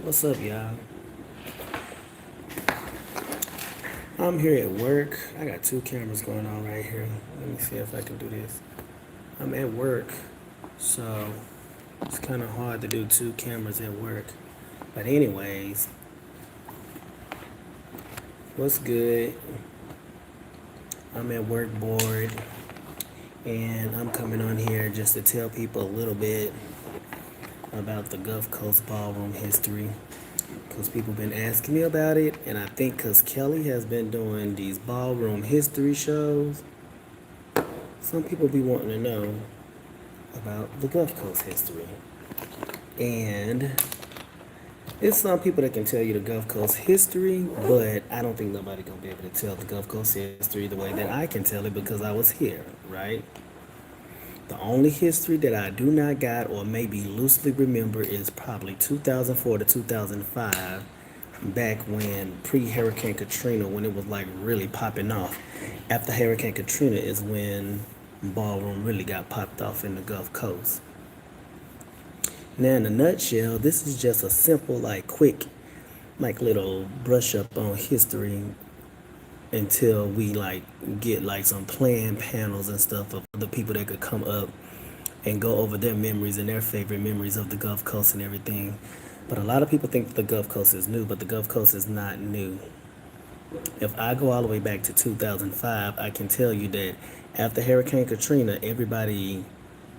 What's up, y'all? I'm here at work. I got two cameras going on right here. Let me see if I can do this. I'm at work, so it's kind of hard to do two cameras at work. But anyways, what's good? I'm at work board, and I'm coming on here just to tell people a little bit about the Gulf Coast ballroom history. Because people been asking me about it, and I think because Kelly has been doing these ballroom history shows, some people be wanting to know about the Gulf Coast history. And it's some people that can tell you the Gulf Coast history, but I don't think nobody gonna be able to tell the Gulf Coast history the way that I can tell it because I was here, right? The only history that I do not got or maybe loosely remember is probably 2004 to 2005, back when pre-Hurricane Katrina, when it was like really popping off. After Hurricane Katrina is when ballroom really got popped off in the Gulf Coast. Now, in a nutshell, this is just a simple, like, quick, like, little brush up on history until we like get like some planned panels and stuff of the people that could come up and go over their memories and their favorite memories of the Gulf Coast and everything. But a lot of people think that the Gulf Coast is new, but the Gulf Coast is not new. If I go all the way back to 2005, I can tell you that after Hurricane Katrina, everybody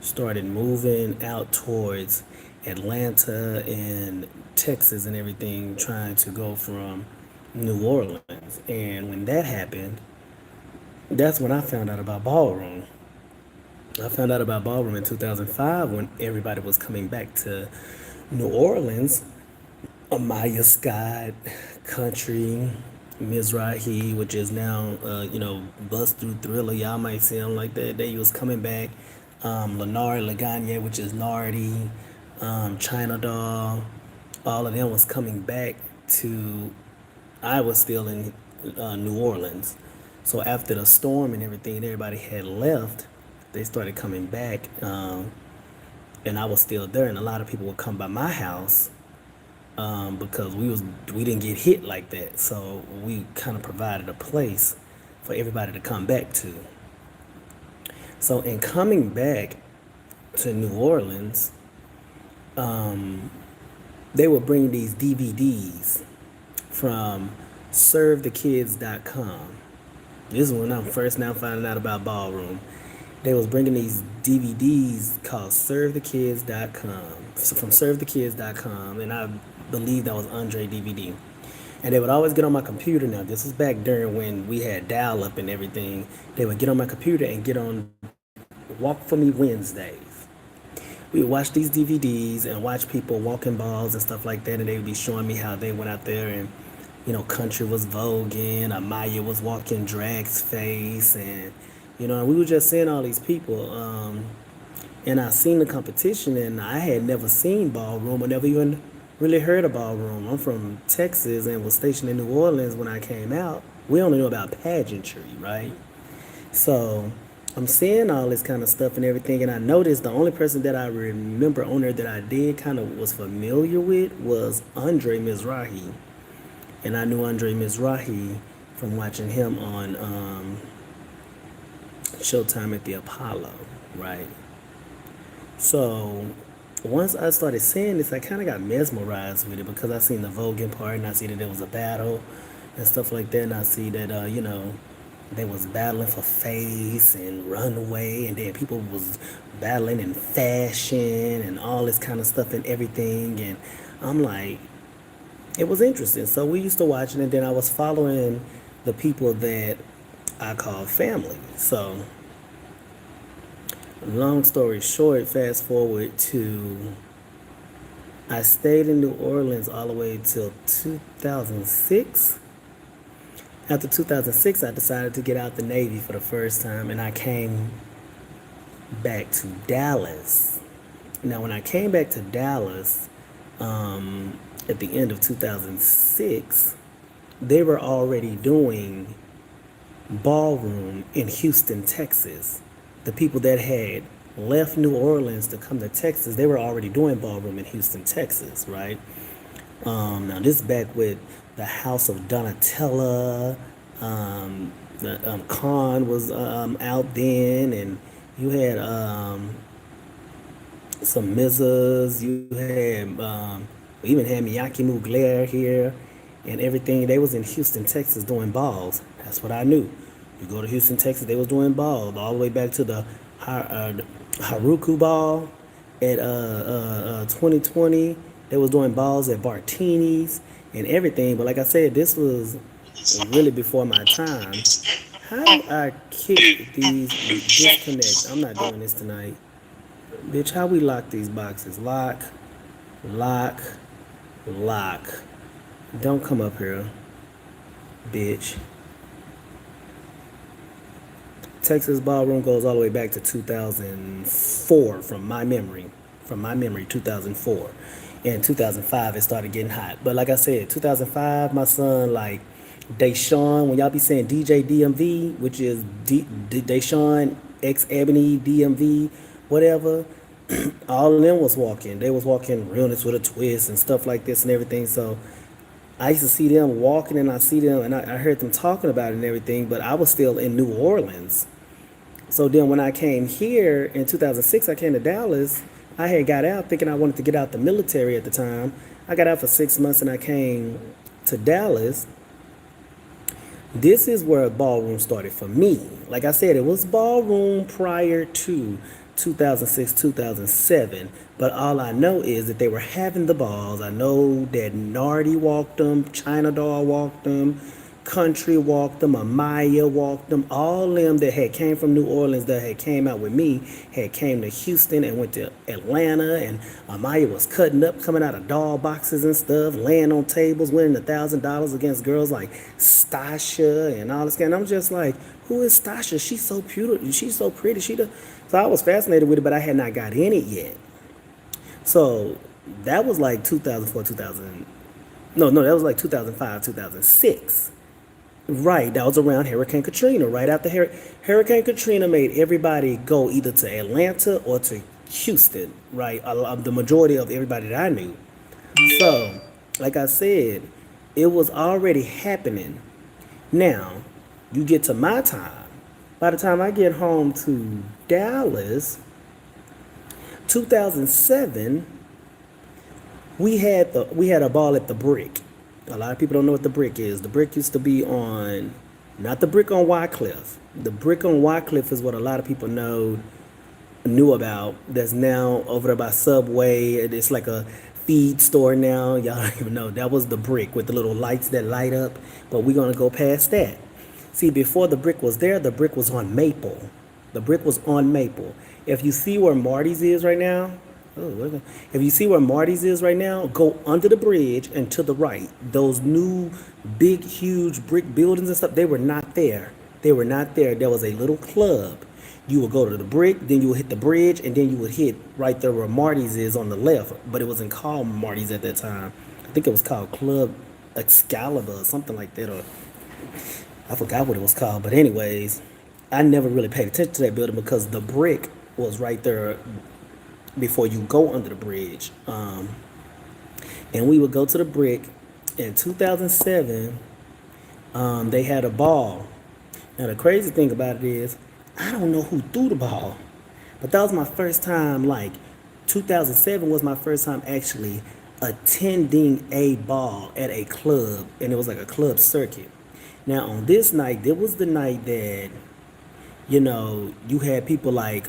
started moving out towards Atlanta and Texas and everything, trying to go from New Orleans. And when that happened, that's when I found out about ballroom. I found out about ballroom in 2005 when everybody was coming back to New Orleans. Amaya Scott, Country, Mizrahi, which is now, Bust Through Thriller. Y'all might see him like that. They was coming back. Lenard Lagagne, which is Nardi, China Doll. All of them was coming back to. I was still in New Orleans. So after the storm and everything, everybody had left. They started coming back, and I was still there. And a lot of people would come by my house because we didn't get hit like that. So we kind of provided a place for everybody to come back to. So in coming back to New Orleans, they would bring these DVDs from servethekids.com. This is when I'm first now finding out about ballroom. They was bringing these DVDs called servethekids.com, so from servethekids.com, and I believe that was Andre DVD. And they would always get on my computer. Now, this was back during when we had dial-up and everything. They would get on my computer and get on Walk For Me Wednesdays. We would watch these DVDs and watch people walking balls and stuff like that, and they would be showing me how they went out there and, Country was voguing, Amaya was walking Drag's face, and, we were just seeing all these people. And I seen the competition, and I had never seen ballroom or never even really heard of ballroom. I'm from Texas and was stationed in New Orleans when I came out. We only knew about pageantry, right? So I'm seeing all this kind of stuff and everything, and I noticed the only person that I remember on there that I did kind of was familiar with was Andre Mizrahi. And I knew Andre Mizrahi from watching him on Showtime at the Apollo, right? So once I started seeing this, I kind of got mesmerized with it because I seen the voguing part, and I see that there was a battle and stuff like that, and I see that they was battling for face and runway, and then people was battling in fashion and all this kind of stuff and everything, and I'm like, it was interesting. So we used to watch it, and then I was following the people that I call family. So long story short, fast forward to I stayed in New Orleans all the way till 2006. After 2006, I decided to get out the Navy for the first time, and I came back to Dallas. Now, when I came back to Dallas at the end of 2006, they were already doing ballroom in Houston, Texas. The people that had left New Orleans to come to Texas, they were already doing ballroom in Houston, Texas, right? Now this is back with the House of Donatella. Khan was out then, and you had some Mizzas. You had even had Miyake Mugler here, and everything. They was in Houston, Texas, doing balls. That's what I knew. You go to Houston, Texas, they was doing balls all the way back to the Haruku ball at 2020. They was doing balls at Bartini's and everything. But like I said, this was really before my time. How do I kick these disconnect? I'm not doing this tonight. Bitch, how we lock these boxes? Lock, lock, lock. Don't come up here, bitch. Texas Ballroom goes all the way back to 2004 from my memory. From my memory, 2004. In 2005, it started getting hot. But like I said, 2005, my son, like, Deshaun, when y'all be saying DJ DMV, which is Deshaun X Ebony DMV, whatever, all of them was walking. They was walking realness with a twist and stuff like this and everything. So I used to see them walking, and I see them, and I heard them talking about it and everything, but I was still in New Orleans. So then when I came here in 2006, I came to Dallas. I had got out thinking I wanted to get out the military at the time. I got out for 6 months and I came to Dallas. This is where Ballroom started for me. Like I said, it was Ballroom prior to 2006, 2007. But all I know is that they were having the balls. I know that Nardi walked them, China Doll walked them, Country walked them, Amaya walked them. All them that had came from New Orleans that had came out with me had came to Houston and went to Atlanta, and Amaya was cutting up, coming out of doll boxes and stuff, laying on tables, winning $1,000 against girls like Stasha and all this kind. I'm just like, who is Stasha? She's so beautiful. She's so pretty. So I was fascinated with it, but I had not got in it yet. So that was like 2004, 2000. No, that was like 2005, 2006. Right, that was around Hurricane Katrina. Right after Hurricane Katrina made everybody go either to Atlanta or to Houston. Right, the majority of everybody that I knew. So, like I said, it was already happening. Now, you get to my time. By the time I get home to Dallas, 2007, we had a ball at the Brick. A lot of people don't know what the Brick is. The Brick used to be on, not the Brick on Wycliffe. The Brick on Wycliffe is what a lot of people knew about. That's now over there by Subway. It's like a feed store now. Y'all don't even know. That was the Brick with the little lights that light up. But we're gonna go past that. See, before the Brick was there, the Brick was on Maple. The Brick was on Maple. If you see where Marty's is right now, if you see where Marty's is right now, go under the bridge and to the right. Those new, big, huge brick buildings and stuff, they were not there. They were not there. There was a little club. You would go to the Brick, then you would hit the bridge, and then you would hit right there where Marty's is on the left. But it wasn't called Marty's at that time. I think it was called Club Excalibur or something like that. Or I forgot what it was called. But anyways, I never really paid attention to that building because the Brick was right there before you go under the bridge. And we would go to the Brick. In 2007, they had a ball. Now, the crazy thing about it is, I don't know who threw the ball. But that was my first time, like, 2007 was my first time actually attending a ball at a club. And it was like a club circuit. Now, on this night, it was the night that, you had people like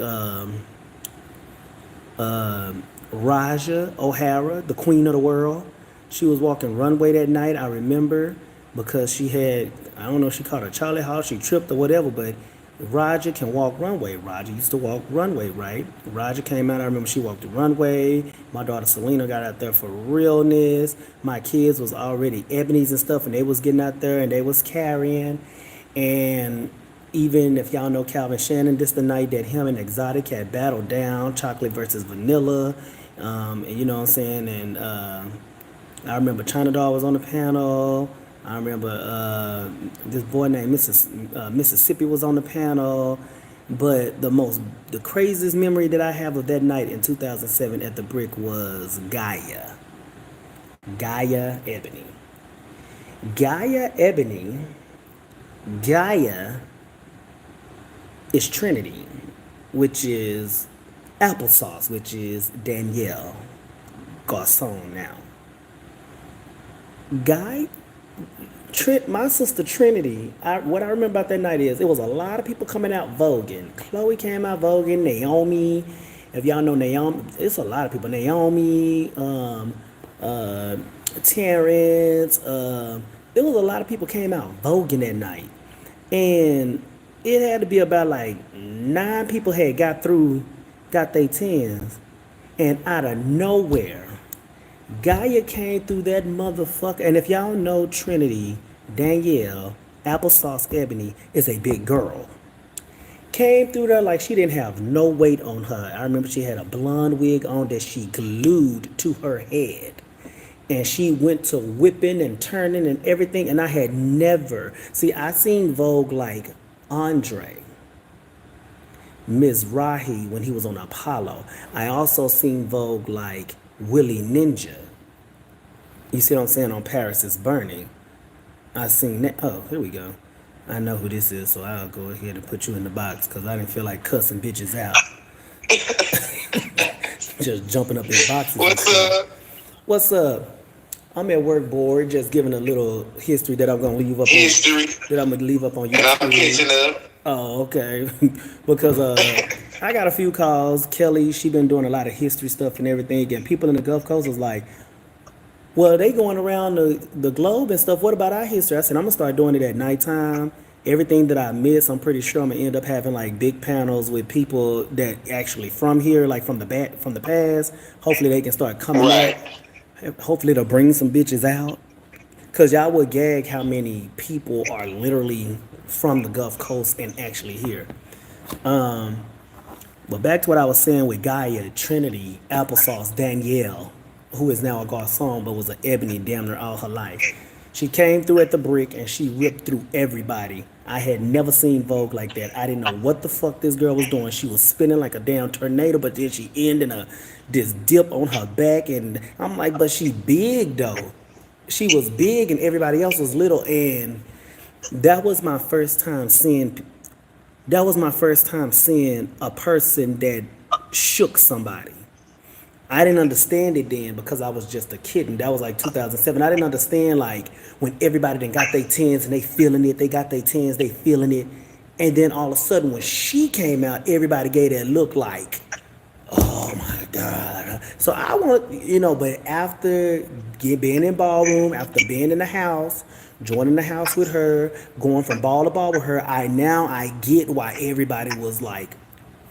Raja O'Hara, the queen of the world. She was walking runway that night, I remember, because she had, I don't know if she caught a Charlie horse, she tripped or whatever, but Raja can walk runway. Raja used to walk runway, right? Raja came out, I remember she walked the runway. My daughter Selena got out there for realness. My kids was already ebonies and stuff, and they was getting out there and they was carrying. And even if y'all know Calvin Shannon, this the night that him and Exotic had battled down, chocolate versus vanilla. And you know what I'm saying? And I remember China Doll was on the panel. I remember this boy named Mississippi was on the panel. But the craziest memory that I have of that night in 2007 at the Brick was Gaia. Gaia Ebony. Gaia Ebony, Gaia is Trinity, which is applesauce, which is Danielle Garcon now. Guy, my sister Trinity, what I remember about that night is it was a lot of people coming out voguing. Chloe came out voguing, Naomi. If y'all know Naomi, it's a lot of people. Naomi, uh, Terrence. There was a lot of people came out voguing that night, and it had to be about like 9 people had got their tens, and out of nowhere, Gaia came through that motherfucker. And if y'all know Trinity, Danielle, Applesauce Ebony is a big girl. Came through there like she didn't have no weight on her. I remember she had a blonde wig on that she glued to her head. And she went to whipping and turning and everything. And I had never, see, I seen Vogue like Andre, Mizrahi when he was on Apollo. I also seen Vogue like Willie Ninja. You see what I'm saying on Paris is Burning. I seen that. Oh, here we go. I know who this is, so I'll go ahead and put you in the box because I didn't feel like cussing bitches out. Just jumping up in boxes. What's up? What's up? I'm at Work board, just giving a little history that I'm gonna leave up History. on that I'm gonna leave up on And I'm YouTube. catching up. Oh, okay. Because I got a few calls. Kelly, she been doing a lot of history stuff and everything, and people in the Gulf Coast was like, well, they going around the globe and stuff. What about our history? I said, I'm going to start doing it at nighttime. Everything that I miss, I'm pretty sure I'm going to end up having like big panels with people that actually from here, like from the past. Hopefully they can start coming Right. up. Hopefully they'll bring some bitches out. Because y'all would gag how many people are literally from the Gulf Coast and actually here. But back to what I was saying with Gaia, Trinity, Applesauce, Danielle, who is now a garçon but was an ebony damn near all her life. She came through at the brick and she ripped through everybody. I had never seen Vogue like that. I didn't know what the fuck this girl was doing. She was spinning like a damn tornado, but then she ended this dip on her back, and I'm like, but she big though. She was big and everybody else was little, and that was my first time seeing that was my first time seeing a person that shook somebody. I didn't understand it then because I was just a kid, and that was like 2007. I didn't understand like when everybody then got their tens and they feeling it, they got their tens, they feeling it, and then all of a sudden when she came out, everybody gave that look like, oh my God. So I want, but after being in Ballroom, after being in the house, joining the house with her, going from ball to ball with her, I get why everybody was like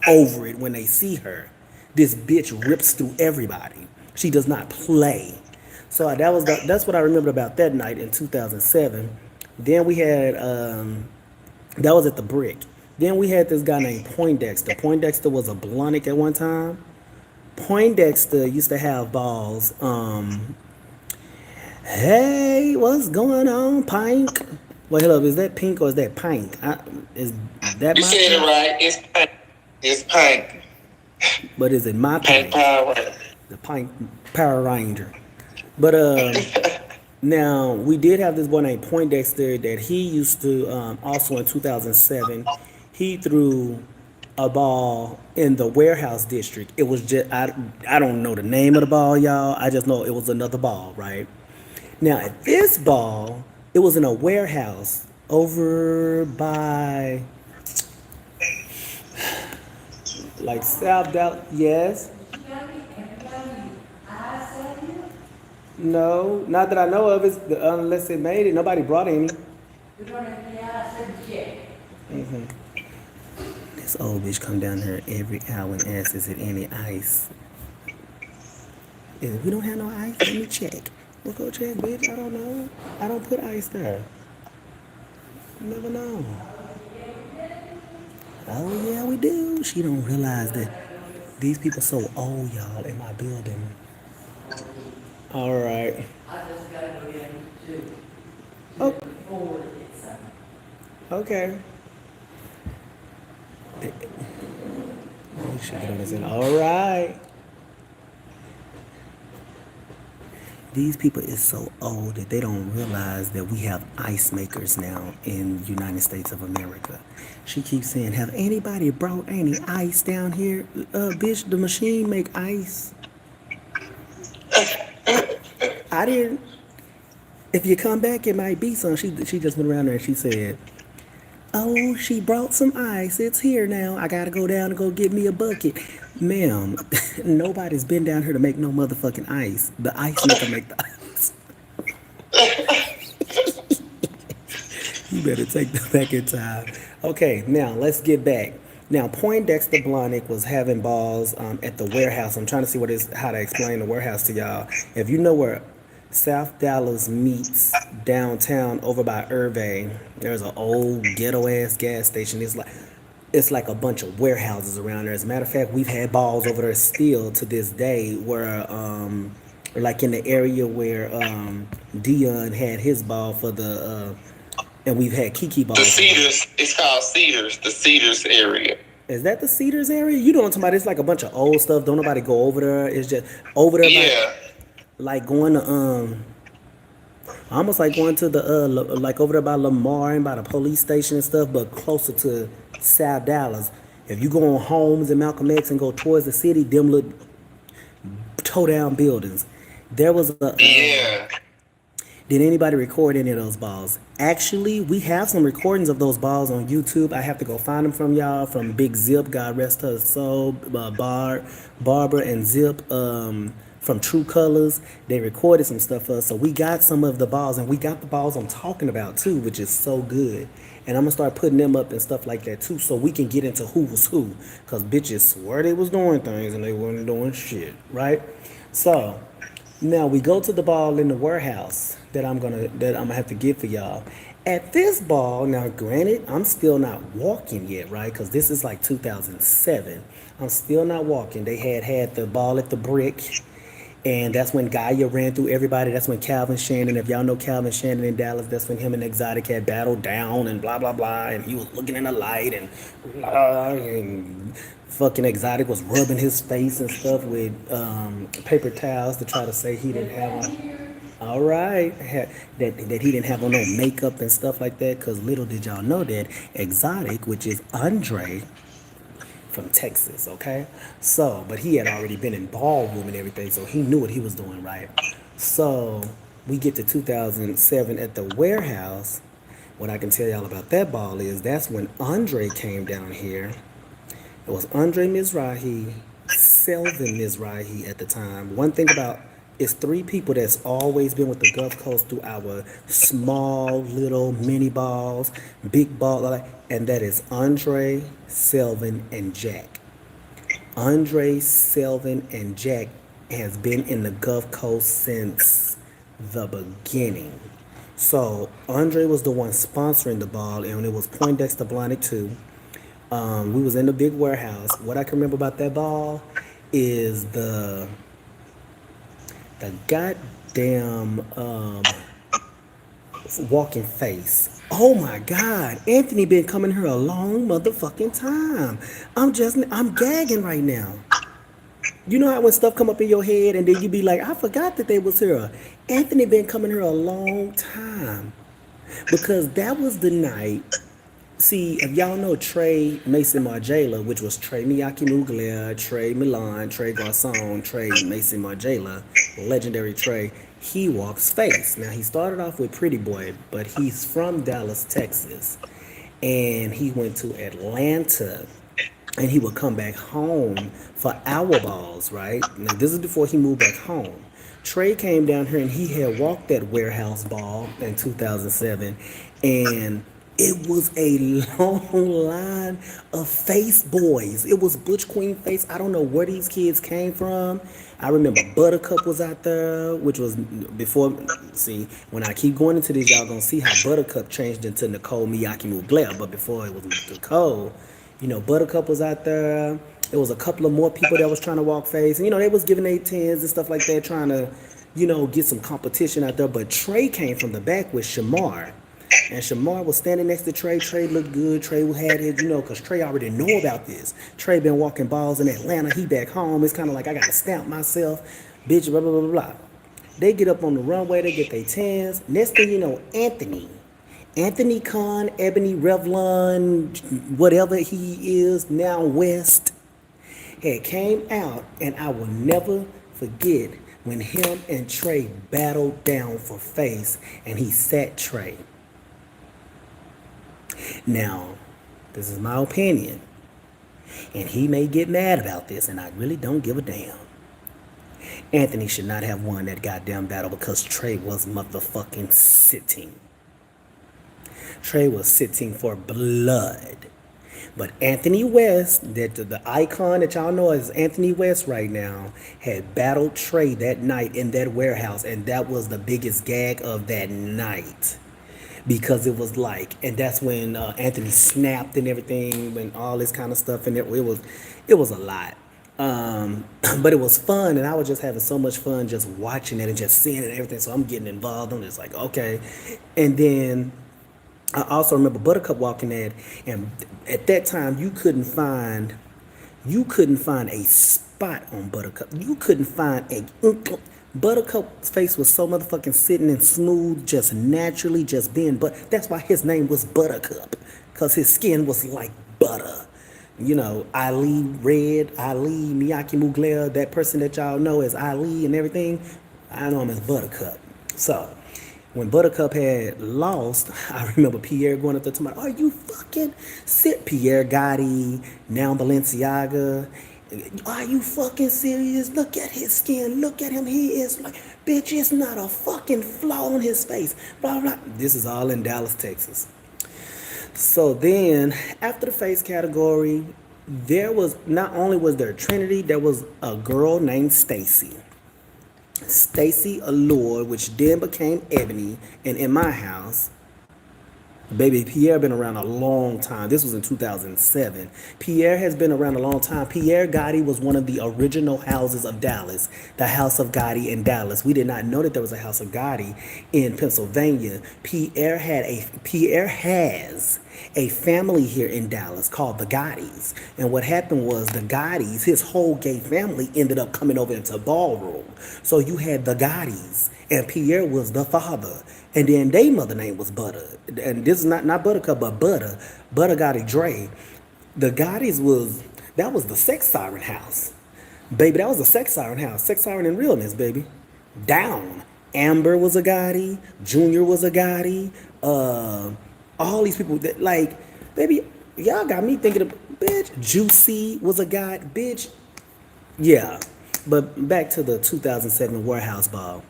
over it when they see her. This bitch rips through everybody. She does not play. So that's what I remember about that night in 2007. Then we had that was at the Brick. Then we had this guy named Poindexter. Poindexter was a bluntic at one time. Poindexter used to have balls. Hey, what's going on, Pink? Wait, hello, is that Pink or is that Pink? Is that You my said it Pink? right. It's pink. It's pink. But is it my Pink Pink? Power Ranger. The Pink Power Ranger. But now we did have this boy named Poindexter that he used to also in 2007. He threw a ball in the warehouse district. It was just I don't know the name of the ball, y'all. I just know it was another ball, right? Now at this ball, it was in a warehouse over by like South Dallas. Yes. No, not that I know of. It's unless it made it. Nobody brought any. This old bitch come down here every hour and asks, is it any ice? If we don't have no ice, let me check. We'll go check, bitch. I don't know. I don't put ice there. You never know. Oh yeah, we do. She don't realize that these people so old, y'all, in my building. All right. Oh, okay. We should get on this in. All right. These people is so old that they don't realize that we have ice makers now in the United States of America. She keeps saying, "Have anybody brought any ice down here?" Bitch, the machine make ice. I didn't. If you come back, it might be some. She just went around there and she said, "Oh, she brought some ice. It's here now. I gotta go down and go get me a bucket." Ma'am, nobody's been down here to make no motherfucking ice. The ice maker make the ice. You better take that back in time. Okay, now let's get back. Now, Poindexter Blahnik was having balls at the warehouse. I'm trying to see how to explain the warehouse to y'all. If you know where South Dallas meets downtown over by Irving, there's an old ghetto ass gas station. It's like a bunch of warehouses around there. As a matter of fact, we've had balls over there still to this day where like in the area where Dion had his ball for the and we've had Kiki balls. The Cedars, it's called Cedars, the Cedars area. Is that the Cedars area? You know what I'm talking about? It's like a bunch of old stuff. Don't nobody go over there. It's just over there Yeah. like going to almost like going to the like over there by Lamar and by the police station and stuff, but closer to South Dallas. If you go on Holmes and Malcolm X and go towards the city, them little toe down buildings. There was a Yeah. did anybody record any of those balls? Actually, we have some recordings of those balls on YouTube. I have to go find them from y'all, from Big Zip, God rest her soul, Barbara and Zip from True Colors. They recorded some stuff for us. So we got some of the balls, and we got the balls I'm talking about too, which is so good. And I'm going to start putting them up and stuff like that too, so we can get into who was who. Because bitches swear they was doing things and they weren't doing shit, right? So now we go to the ball in the warehouse that I'm gonna have to get for y'all. At this ball, now granted, I'm still not walking yet, right? Because this is like 2007. I'm still not walking. They had the ball at the brick, and that's when Gaia ran through everybody. That's when Calvin Shannon, if y'all know Calvin Shannon in Dallas, that's when him and Exotic had battled down and blah blah blah, and he was looking in the light and fucking Exotic was rubbing his face and stuff with paper towels to try to say he didn't have on. All right, that he didn't have on no makeup and stuff like that. Cause little did y'all know that Exotic, which is Andre from Texas, okay? So, but he had already been in Ballroom and everything, so he knew what he was doing, right? So we get to 2007 at the warehouse. What I can tell y'all about that ball is that's when Andre came down here. It was Andre Mizrahi, Selvin Mizrahi at the time. One thing about it's three people that's always been with the Gulf Coast through our small little mini balls, big ball, and that is Andre, Selvin, and Jack. Andre, Selvin, and Jack has been in the Gulf Coast since the beginning. So Andre was the one sponsoring the ball, and it was Poindexter Blahnik too. We was in the big warehouse. What I can remember about that ball is the goddamn walking face. Oh my God, Anthony been coming here a long motherfucking time. I'm gagging right now. You know how when stuff come up in your head and then you be like, I forgot that they was here. Anthony been coming here a long time because that was the night. See, if y'all know Trey Mason Margiela, which was Trey Miyake Mugler, Trey Milan, Trey Garcon, Trey Mason Margiela, legendary Trey, he walks face. Now, he started off with Pretty Boy, but he's from Dallas, Texas. And he went to Atlanta, and he would come back home for our balls, right? Now, this is before he moved back home. Trey came down here, and he had walked that warehouse ball in 2007, and it was a long line of face boys. It was Butch Queen face. I don't know where these kids came from. I remember Buttercup was out there, which was before. See, when I keep going into this, y'all gonna see how Buttercup changed into Nicole Miyake Mugler. But before it was Nicole, Buttercup was out there. There was a couple of more people that was trying to walk face. And, they was giving their tens and stuff like that, trying to, get some competition out there. But Trey came from the back with Shamar. And Shamar was standing next to Trey. Trey looked good. Trey had his, because Trey already know about this. Trey been walking balls in Atlanta. He back home. It's kind of like, I got to stamp myself. Bitch, blah, blah, blah, blah. They get up on the runway, they get their tans. Next thing you know, Anthony Khan, Ebony Revlon, whatever he is now, West, had came out, and I will never forget when him and Trey battled down for face, and he sat Trey. Now, this is my opinion, and he may get mad about this, and I really don't give a damn. Anthony should not have won that goddamn battle because Trey was motherfucking sitting. Trey was sitting for blood. But Anthony West, the icon that y'all know is Anthony West right now, had battled Trey that night in that warehouse, and that was the biggest gag of that night. Because it was like, and that's when Anthony snapped and everything, and all this kind of stuff, and it was a lot. But it was fun, and I was just having so much fun just watching it and just seeing it and everything. So I'm getting involved. I'm just like, okay. And then I also remember Buttercup walking in, and at that time you couldn't find a spot on Buttercup. You couldn't find Buttercup's face was so motherfucking sitting and smooth, just naturally, just being. But that's why his name was Buttercup, cause his skin was like butter. You know, Ali Red, Ali Miyake Mugler, that person that y'all know as Ali and everything, I know him as Buttercup. So when Buttercup had lost, I remember Pierre going up there to me, are you fucking sick? Pierre Gotti, now Balenciaga. Are you fucking serious? Look at his skin. Look at him. He is like, bitch, it's not a fucking flaw on his face. Blah, blah. This is all in Dallas, Texas. So then, after the face category, there was, not only was there Trinity, there was a girl named Stacy. Stacy Allure, which then became Ebony, and in my house, baby, Pierre been around a long time. This was in 2007. Pierre has been around a long time. Pierre Gotti was one of the original houses of Dallas, the House of Gotti in Dallas. We did not know that there was a House of Gotti in Pennsylvania. Pierre has a family here in Dallas called the Gottis. And what happened was the Gottis, his whole gay family ended up coming over into Ballroom. So you had the Gottis, and Pierre was the father. And then their mother name was Butter. And this is not Buttercup, but Butter. Butter Gotti Dre. The Gottis that was the sex siren house. Baby, that was the sex siren house. Sex siren and realness, baby. Down. Amber was a Gotti. Junior was a Gotti. All these people that, like, baby, y'all got me thinking of, bitch, Juicy was a guy, bitch. Yeah. But back to the 2007 Warehouse Ball.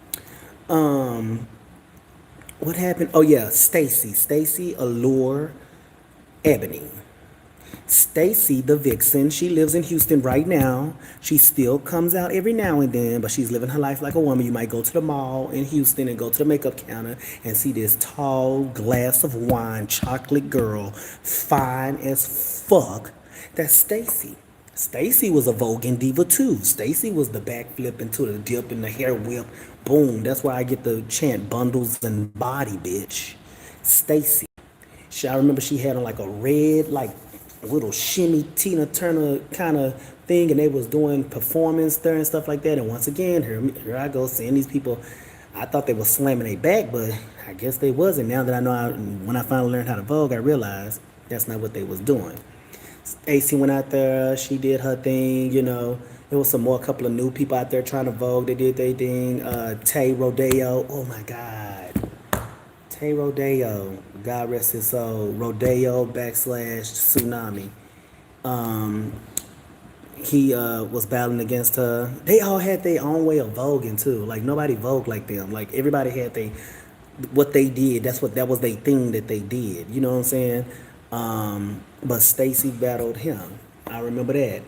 What happened? Oh yeah, Stacy Allure, Ebony. Stacy, the vixen, she lives in Houston right now. She still comes out every now and then, but she's living her life like a woman. You might go to the mall in Houston and go to the makeup counter and see this tall glass of wine, chocolate girl, fine as fuck. That's Stacy. Stacy was a Voguing diva too. Stacy was the backflip into the dip and the hair whip. Boom. That's why I get the chant bundles and body, bitch. Stacy. I remember she had on like a red, like little shimmy Tina Turner kind of thing, and they was doing performance there and stuff like that. And once again, here I go seeing these people. I thought they were slamming their back, but I guess they wasn't. Now that I know, when I finally learned how to Vogue, I realized that's not what they was doing. Stacy went out there, she did her thing, you know. There was a couple of new people out there trying to Vogue. They did their thing. Tay Rodeo, oh my God. Tay Rodeo, God rest his soul. Rodeo / Tsunami. He was battling against her. They all had their own way of voguing too. Like nobody vogued like them. Like everybody had what they did. That was their thing that they did. You know what I'm saying? But Stacy battled him. I remember that.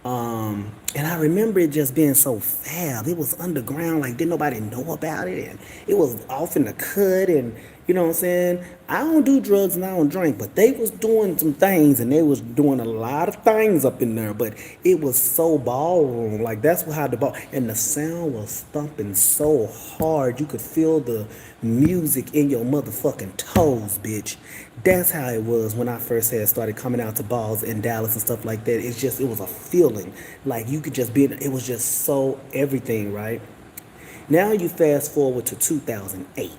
And I remember it just being so fab. It was underground, like didn't nobody know about it, and it was off in the cut, and you know what I'm saying? I don't do drugs and I don't drink, but they was doing some things, and they was doing a lot of things up in there, but it was so ballroom, like that's how the ball, and the sound was thumping so hard, you could feel the music in your motherfucking toes, bitch. That's how it was when I first had started coming out to balls in Dallas and stuff like that. It was a feeling, like you could just be, it was just so everything, right? Now you fast forward to 2008.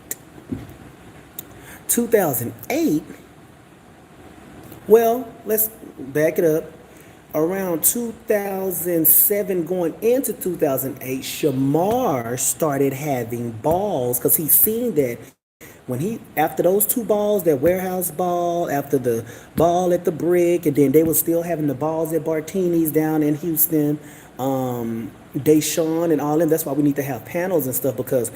2008, well, let's back it up. Around 2007 going into 2008, Shamar started having balls because he seen that when he, after those two balls, that warehouse ball, after the ball at the Brick, and then they were still having the balls at Bartini's down in Houston, Deshaun and all them. That's why we need to have panels and stuff, because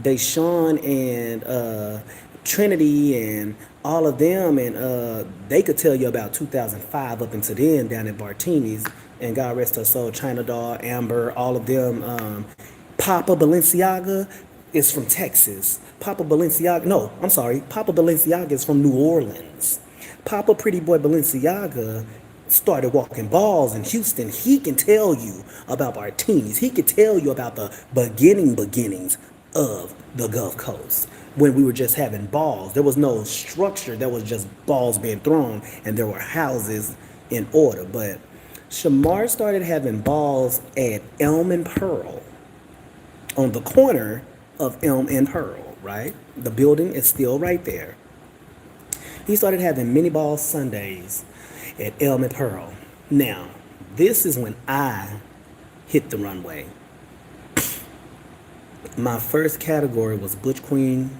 Deshaun and Trinity and all of them, and they could tell you about 2005 up into then down at Bartini's, and God rest her soul, China Doll, Amber, all of them. Papa Balenciaga is from Texas. Papa Balenciaga, no, I'm sorry, Papa Balenciaga is from New Orleans. Papa Pretty Boy Balenciaga started walking balls in Houston. He can tell you about Bartini's. He can tell you about the beginnings of the Gulf Coast when we were just having balls. There was no structure. There was just balls being thrown, and there were houses in order. But Shamar started having balls at Elm and Pearl, on the corner of Elm and Pearl, right? The building is still right there. He started having mini ball Sundays at Elm and Pearl. Now, this is when I hit the runway. My first category was Butch Queen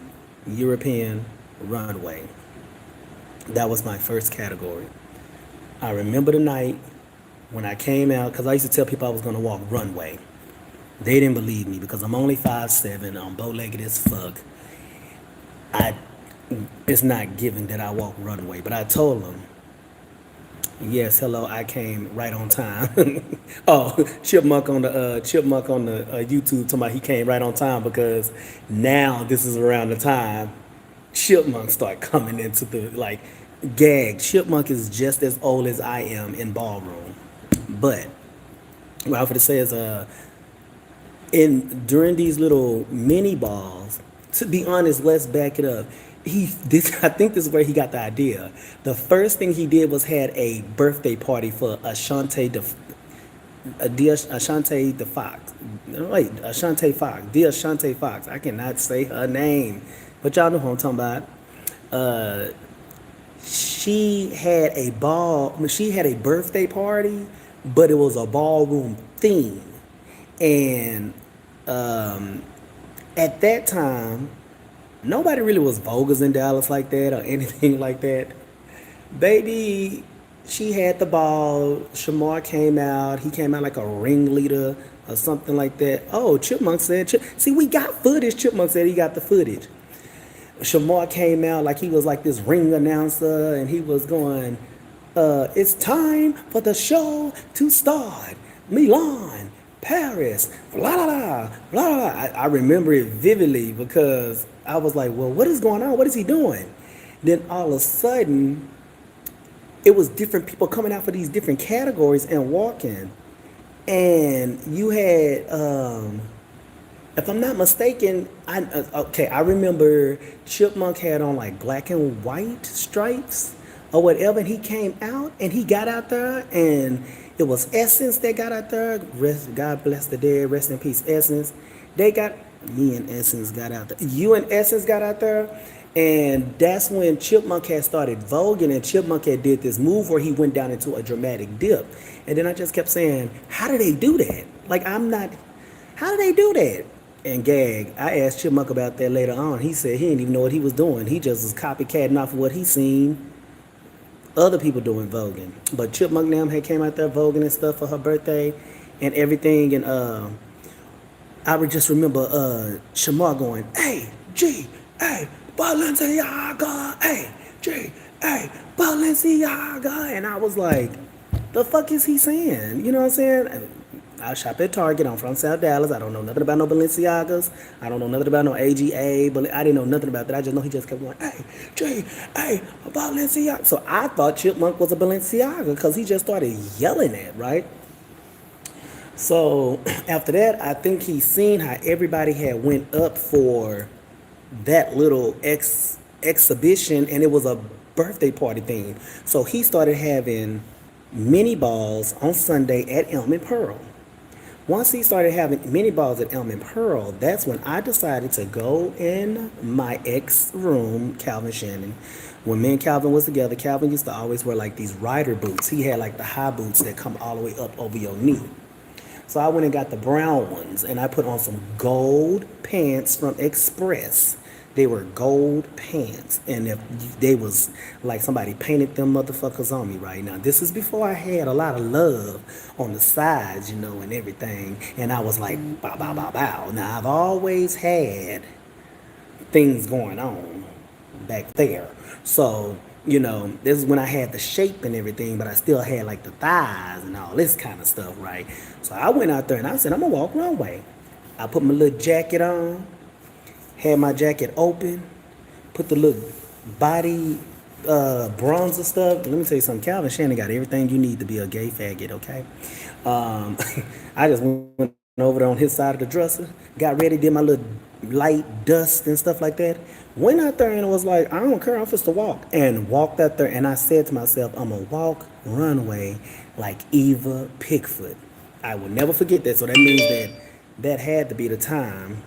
European Runway. That was my first category. I remember the night when I came out, because I used to tell people I was going to walk runway. They didn't believe me because I'm only 5'7", I'm bow-legged as fuck. It's not given that I walk runway, but I told them, yes, hello, I came right on time. Oh, Chipmunk on the YouTube talking about he came right on time, because now this is around the time Chipmunk start coming into the gag. Chipmunk is just as old as I am in Ballroom, but what I was going to say is during these little mini balls, to be honest, let's back it up. I think this is where he got the idea. The first thing he did was had a birthday party for Ashante the Fox. Wait, Ashante Fox. The Ashante Fox. I cannot say her name, but y'all know who I'm talking about. She had a birthday party, but it was a ballroom theme. And at that time, nobody really was vulgar in Dallas like that or anything like that. Baby, she had the ball. Shamar came out. He came out like a ringleader or something like that. Oh, Chipmunk said, see, we got footage. Chipmunk said he got the footage. Shamar came out like he was like this ring announcer, and he was going, it's time for the show to start. Milan, Paris, blah, blah, blah, blah, blah. I remember it vividly because I was like, well, what is going on? What is he doing? Then all of a sudden, it was different people coming out for these different categories and walking. And you had, if I'm not mistaken, I remember Chipmunk had on like black and white stripes or whatever. And he came out and he got out there, and it was Essence that got out there. God bless the dead. Rest in peace, Essence. Me and Essence got out there. You and Essence got out there. And that's when Chipmunk had started voguing, and Chipmunk had did this move where he went down into a dramatic dip. And then I just kept saying, how do they do that? How do they do that? And gag, I asked Chipmunk about that later on. He said he didn't even know what he was doing. He just was copycatting off of what he seen other people doing voguing. But Chipmunk now had came out there voguing and stuff for her birthday and everything. And I would just remember Shamar going, hey, G, hey, Balenciaga, hey, G, hey, Balenciaga. And I was like, the fuck is he saying? You know what I'm saying? I shop at Target. I'm from South Dallas. I don't know nothing about no Balenciagas. I don't know nothing about no AGA. But I didn't know nothing about that. I just know he just kept going, hey, G, hey, Balenciaga. So I thought Chipmunk was a Balenciaga because he just started yelling at, right? So after that, I think he seen how everybody had went up for that little exhibition, and it was a birthday party thing. So he started having mini balls on Sunday at Elm and Pearl. Once he started having mini balls at Elm and Pearl, that's when I decided to go in my ex room, Calvin Shannon. When me and Calvin was together, Calvin used to always wear like these rider boots. He had like the high boots that come all the way up over your knee. So I went and got the brown ones and I put on some gold pants from Express. They were gold pants, and if they was like somebody painted them motherfuckers on me right now. This is before I had a lot of love on the sides, you know, and everything. And I was like, bow, bow, bow, bow. Now I've always had things going on back there. So, you know, this is when I had the shape and everything, but I still had like the thighs and all this kind of stuff, right? So I went out there and I said, I'm gonna walk runway. I put my little jacket on, had my jacket open, put the little body bronzer stuff. Let me tell you something. Calvin Shannon got everything you need to be a gay faggot, okay? I just went over there on his side of the dresser, got ready, did my little light dust and stuff like that. Went out there and was like, I don't care, I'm supposed to walk. And walked out there and I said to myself, I'm gonna walk runway like Eva Pickford. I will never forget that. So that means that had to be the time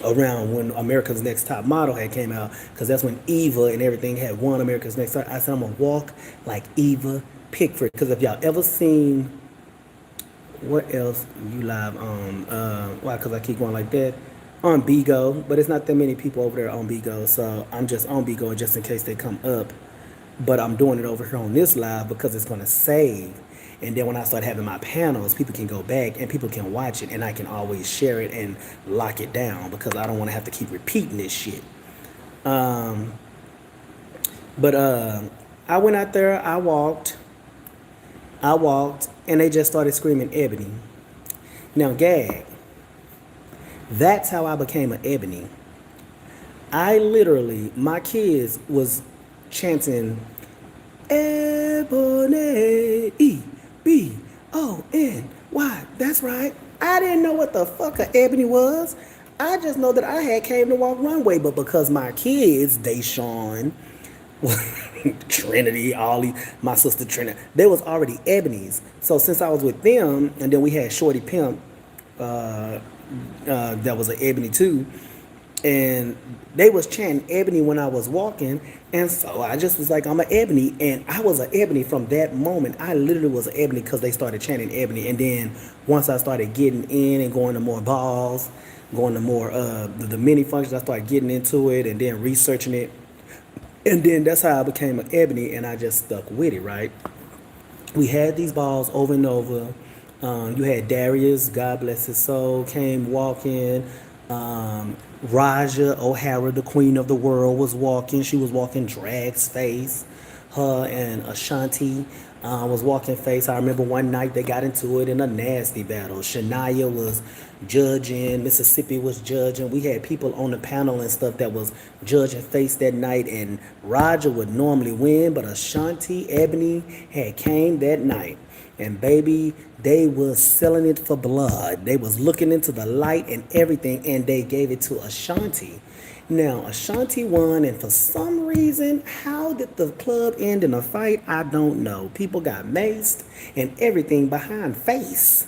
around when America's Next Top Model had came out, because that's when Eva and everything had won America's Next Top. I said, I'm gonna walk like Eva Pickford. Because if y'all ever seen, what else you live on? Why? Because I keep going like that. On Bigo, but it's not that many people over there on Bigo, so I'm just on Bigo just in case they come up. But I'm doing it over here on this live because it's gonna save. And then when I start having my panels, people can go back and people can watch it, and I can always share it and lock it down because I don't want to have to keep repeating this shit. But I went out there, I walked, and they just started screaming Ebony. Now, gag. That's how I became an Ebony. I literally, my kids was chanting Ebony, E-B-O-N-Y. That's right. I didn't know what the fuck a Ebony was. I just know that I had came to walk runway, but because my kids, Deshawn, Trinity, Ollie, my sister Trinity, they was already Ebonies. So since I was with them, and then we had Shorty Pimp, that was an Ebony too, and they was chanting Ebony when I was walking, and so I just was like, I'm an Ebony, and I was an Ebony from that moment. I literally was an Ebony because they started chanting Ebony, and then once I started getting in and going to more balls, going to more the mini functions, I started getting into it and then researching it, and then that's how I became an Ebony, and I just stuck with it, right? We had these balls over and over. You had Darius, God bless his soul, came walking. Raja O'Hara, the queen of the world, was walking. She was walking Drag's face. Her and Ashanti was walking face. I remember one night they got into it in a nasty battle. Shania was judging. Mississippi was judging. We had people on the panel and stuff that was judging face that night. And Raja would normally win, but Ashanti, Ebony had came that night. And baby, they was selling it for blood. They was looking into the light and everything, and they gave it to Ashanti. Now, Ashanti won, and for some reason, how did the club end in a fight? I don't know. People got maced and everything behind face.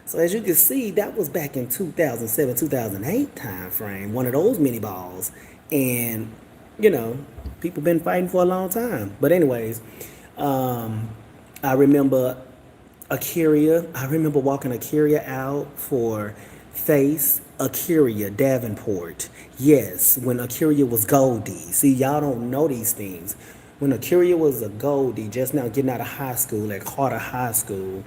So as you can see, that was back in 2007, 2008 time frame, one of those mini balls. And, you know, people been fighting for a long time. But anyways, I remember Akira. I remember walking Akira out for face. Akira Davenport. Yes, when Akira was Goldie. See, y'all don't know these things. When Akira was a Goldie, just now getting out of high school at Carter High School,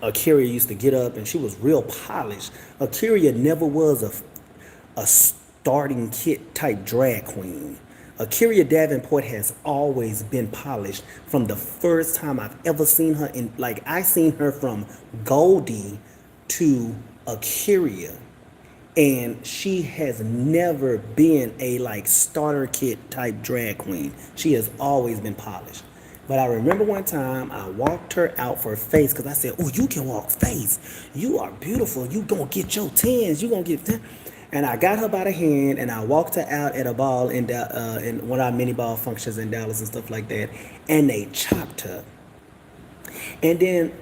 Akira used to get up and she was real polished. Akira never was a starting kit type drag queen. Akira Davenport has always been polished from the first time I've ever seen her in, like, I seen her from Goldie to Akira, and she has never been a like starter kit type drag queen. She has always been polished. But I remember one time I walked her out for face because I said, oh, you can walk face. You are beautiful. You gonna get your tens. You gonna get 10. And I got her by the hand and I walked her out at a ball in one of our mini ball functions in Dallas and stuff like that. And they chopped her. And then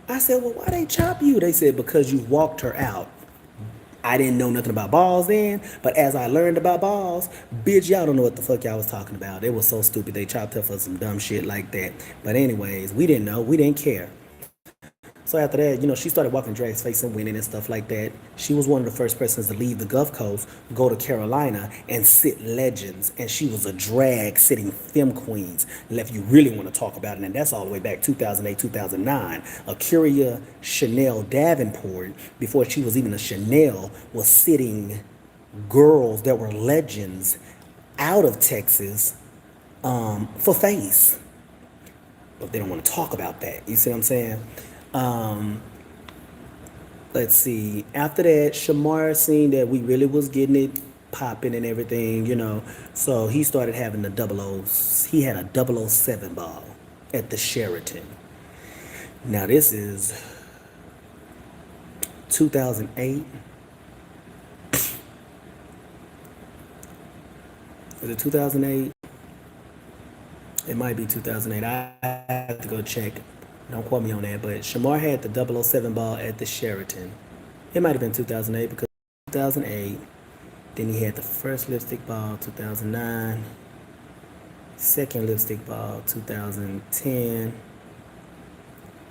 I said, well, why they chop you? They said, because you walked her out. I didn't know nothing about balls then, but as I learned about balls, bitch, y'all don't know what the fuck y'all was talking about. It was so stupid. They chopped her for some dumb shit like that. But anyways, we didn't know. We didn't care. So after that, she started walking drags facing winning and stuff like that. She was one of the first persons to leave the Gulf Coast, go to Carolina, and sit legends. And she was a drag sitting femme queens. If you really want to talk about it, and that's all the way back 2008, 2009. Acuria Chanel Davenport, before she was even a Chanel, was sitting girls that were legends out of Texas for face. But they don't want to talk about that. You see what I'm saying? Um, let's see. After that, Shamar seen that we really was getting it popping and everything. So he started having the double O's. He had a 007 ball at the Sheraton. Now this is 2008. Is it 2008? It might be 2008. I have to go check. Don't quote me on that. But Shamar had the 007 ball at the Sheraton. It might have been 2008 because 2008. Then he had the first lipstick ball, 2009. Second lipstick ball, 2010.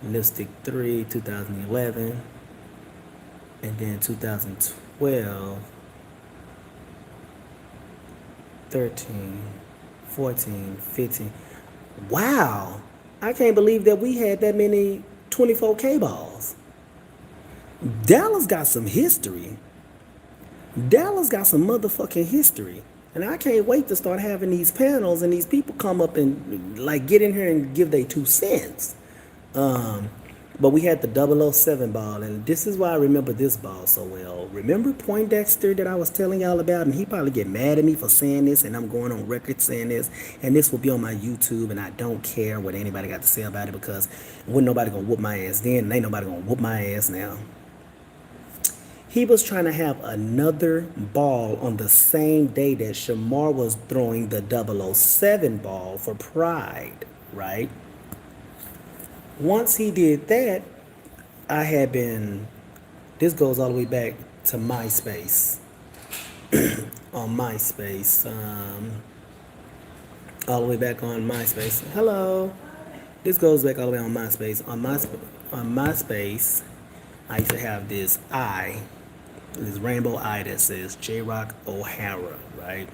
Lipstick 3, 2011. And then 2012, 13, 14, 15. Wow. I can't believe that we had that many 24K balls. Dallas got some history. Dallas got some motherfucking history. And I can't wait to start having these panels and these people come up and get in here and give their 2 cents. But we had the 007 ball, and this is why I remember this ball so well. Remember Poindexter that I was telling y'all about? And he probably get mad at me for saying this, and I'm going on record saying this, and this will be on my YouTube, and I don't care what anybody got to say about it because wasn't nobody gonna whoop my ass then, and ain't nobody gonna whoop my ass now. He was trying to have another ball on the same day that Shamar was throwing the 007 ball for Pride, right? Once he did that, this goes all the way back to MySpace. On MySpace. All the way back on MySpace. Hello. This goes back all the way on MySpace. On MySpace, I used to have this rainbow eye that says J Rock O'Hara, right?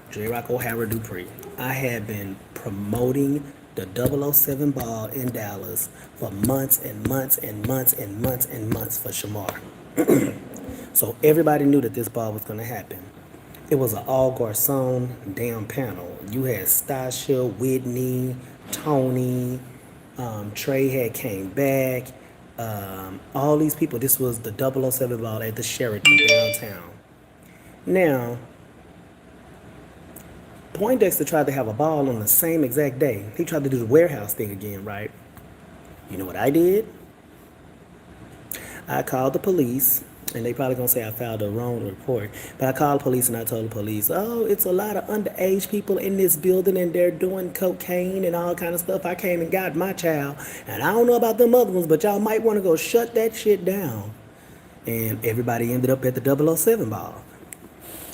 J Rock O'Hara Dupree. I had been promoting the 007 ball in Dallas for months and months and months and months and months for Shamar. So everybody knew that this ball was going to happen. It was an all Garcon damn panel. You had Stasha, Whitney, Tony, Trey had came back. All these people. This was the 007 ball at the Sheraton downtown. Now, Poindexter tried to have a ball on the same exact day. He tried to do the warehouse thing again, right? You know what I did? I called the police, and they probably gonna say I filed a wrong report, but I called the police and I told the police, oh, it's a lot of underage people in this building and they're doing cocaine and all kind of stuff. I came and got my child, and I don't know about them other ones, but y'all might want to go shut that shit down. And everybody ended up at the 007 ball.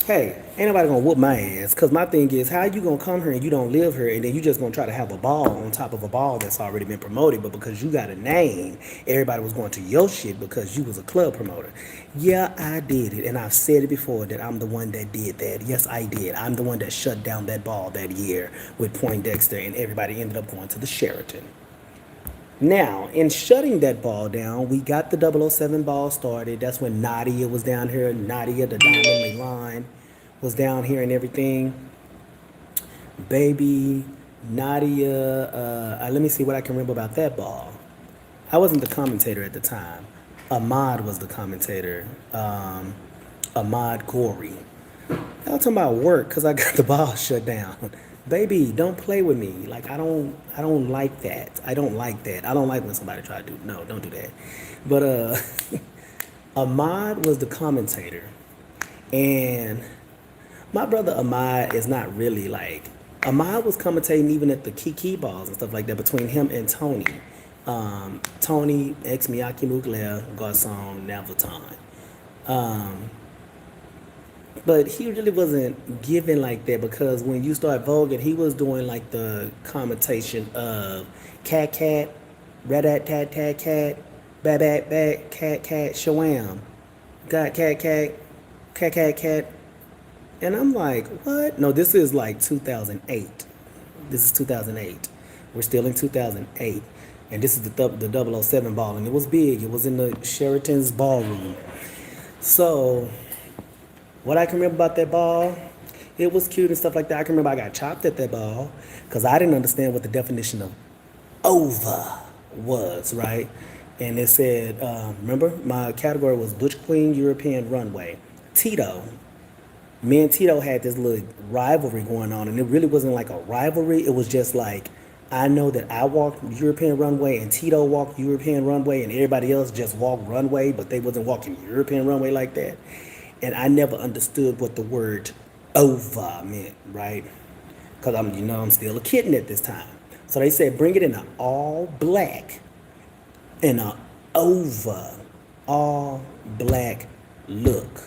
Hey, ain't nobody gonna whoop my ass, because my thing is, how you gonna come here and you don't live here, and then you just gonna try to have a ball on top of a ball that's already been promoted, but because you got a name, everybody was going to your shit because you was a club promoter. Yeah, I did it, and I've said it before that I'm the one that did that. Yes, I did. I'm the one that shut down that ball that year with Poindexter, and everybody ended up going to the Sheraton. Now, in shutting that ball down, we got the 007 ball started. That's when Nadia was down here. Nadia, the Diamond Milan, was down here and everything. Baby, Nadia, let me see what I can remember about that ball. I wasn't the commentator at the time. Ahmad was the commentator. Ahmad Gori. I was talking about work because I got the ball shut down. Baby, don't play with me. Like, I don't like that. I don't like that. I don't like when somebody try to do, no, don't do that. But Ahmad was the commentator. And my brother Ahmad is not really Ahmad was commentating even at the Kiki balls and stuff like that between him and Tony. Tony ex Miyake Mugler Garcon Navaton. But he really wasn't given like that because when you start voguing, he was doing like the commentation of cat, rat tat tat cat, bat cat shawam, got cat, and I'm like, what? No, this is like 2008. This is 2008. We're still in 2008, and this is the 007 ball, and it was big. It was in the Sheraton's ballroom. So what I can remember about that ball, it was cute and stuff like that. I can remember I got chopped at that ball because I didn't understand what the definition of over was, right? And it said, remember, my category was Butch Queen European Runway. Tito, me and Tito had this little rivalry going on, and it really wasn't like a rivalry. It was just like, I know that I walked European runway and Tito walked European runway and everybody else just walked runway, but they wasn't walking European runway like that. And I never understood what the word over meant, right? Because I'm still a kitten at this time. So they said, bring it in an all black, in an over, all black look.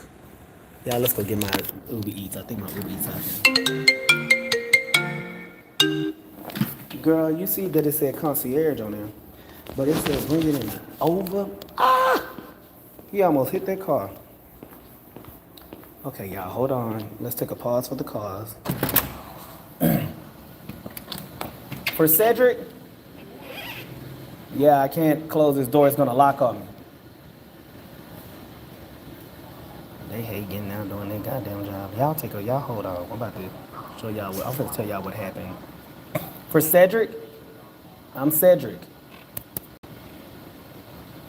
Yeah, let's go get my Uber Eats. I think my Uber Eats out here. Girl, you see that it said concierge on there, but it said bring it in an over. Ah! He almost hit that car. Okay, y'all, hold on. Let's take a pause for the cause. For Cedric, yeah, I can't close this door. It's gonna lock on me. They hate getting down doing their goddamn job. Y'all hold on. I'm about to show y'all I'm gonna tell y'all what happened. For Cedric, I'm Cedric.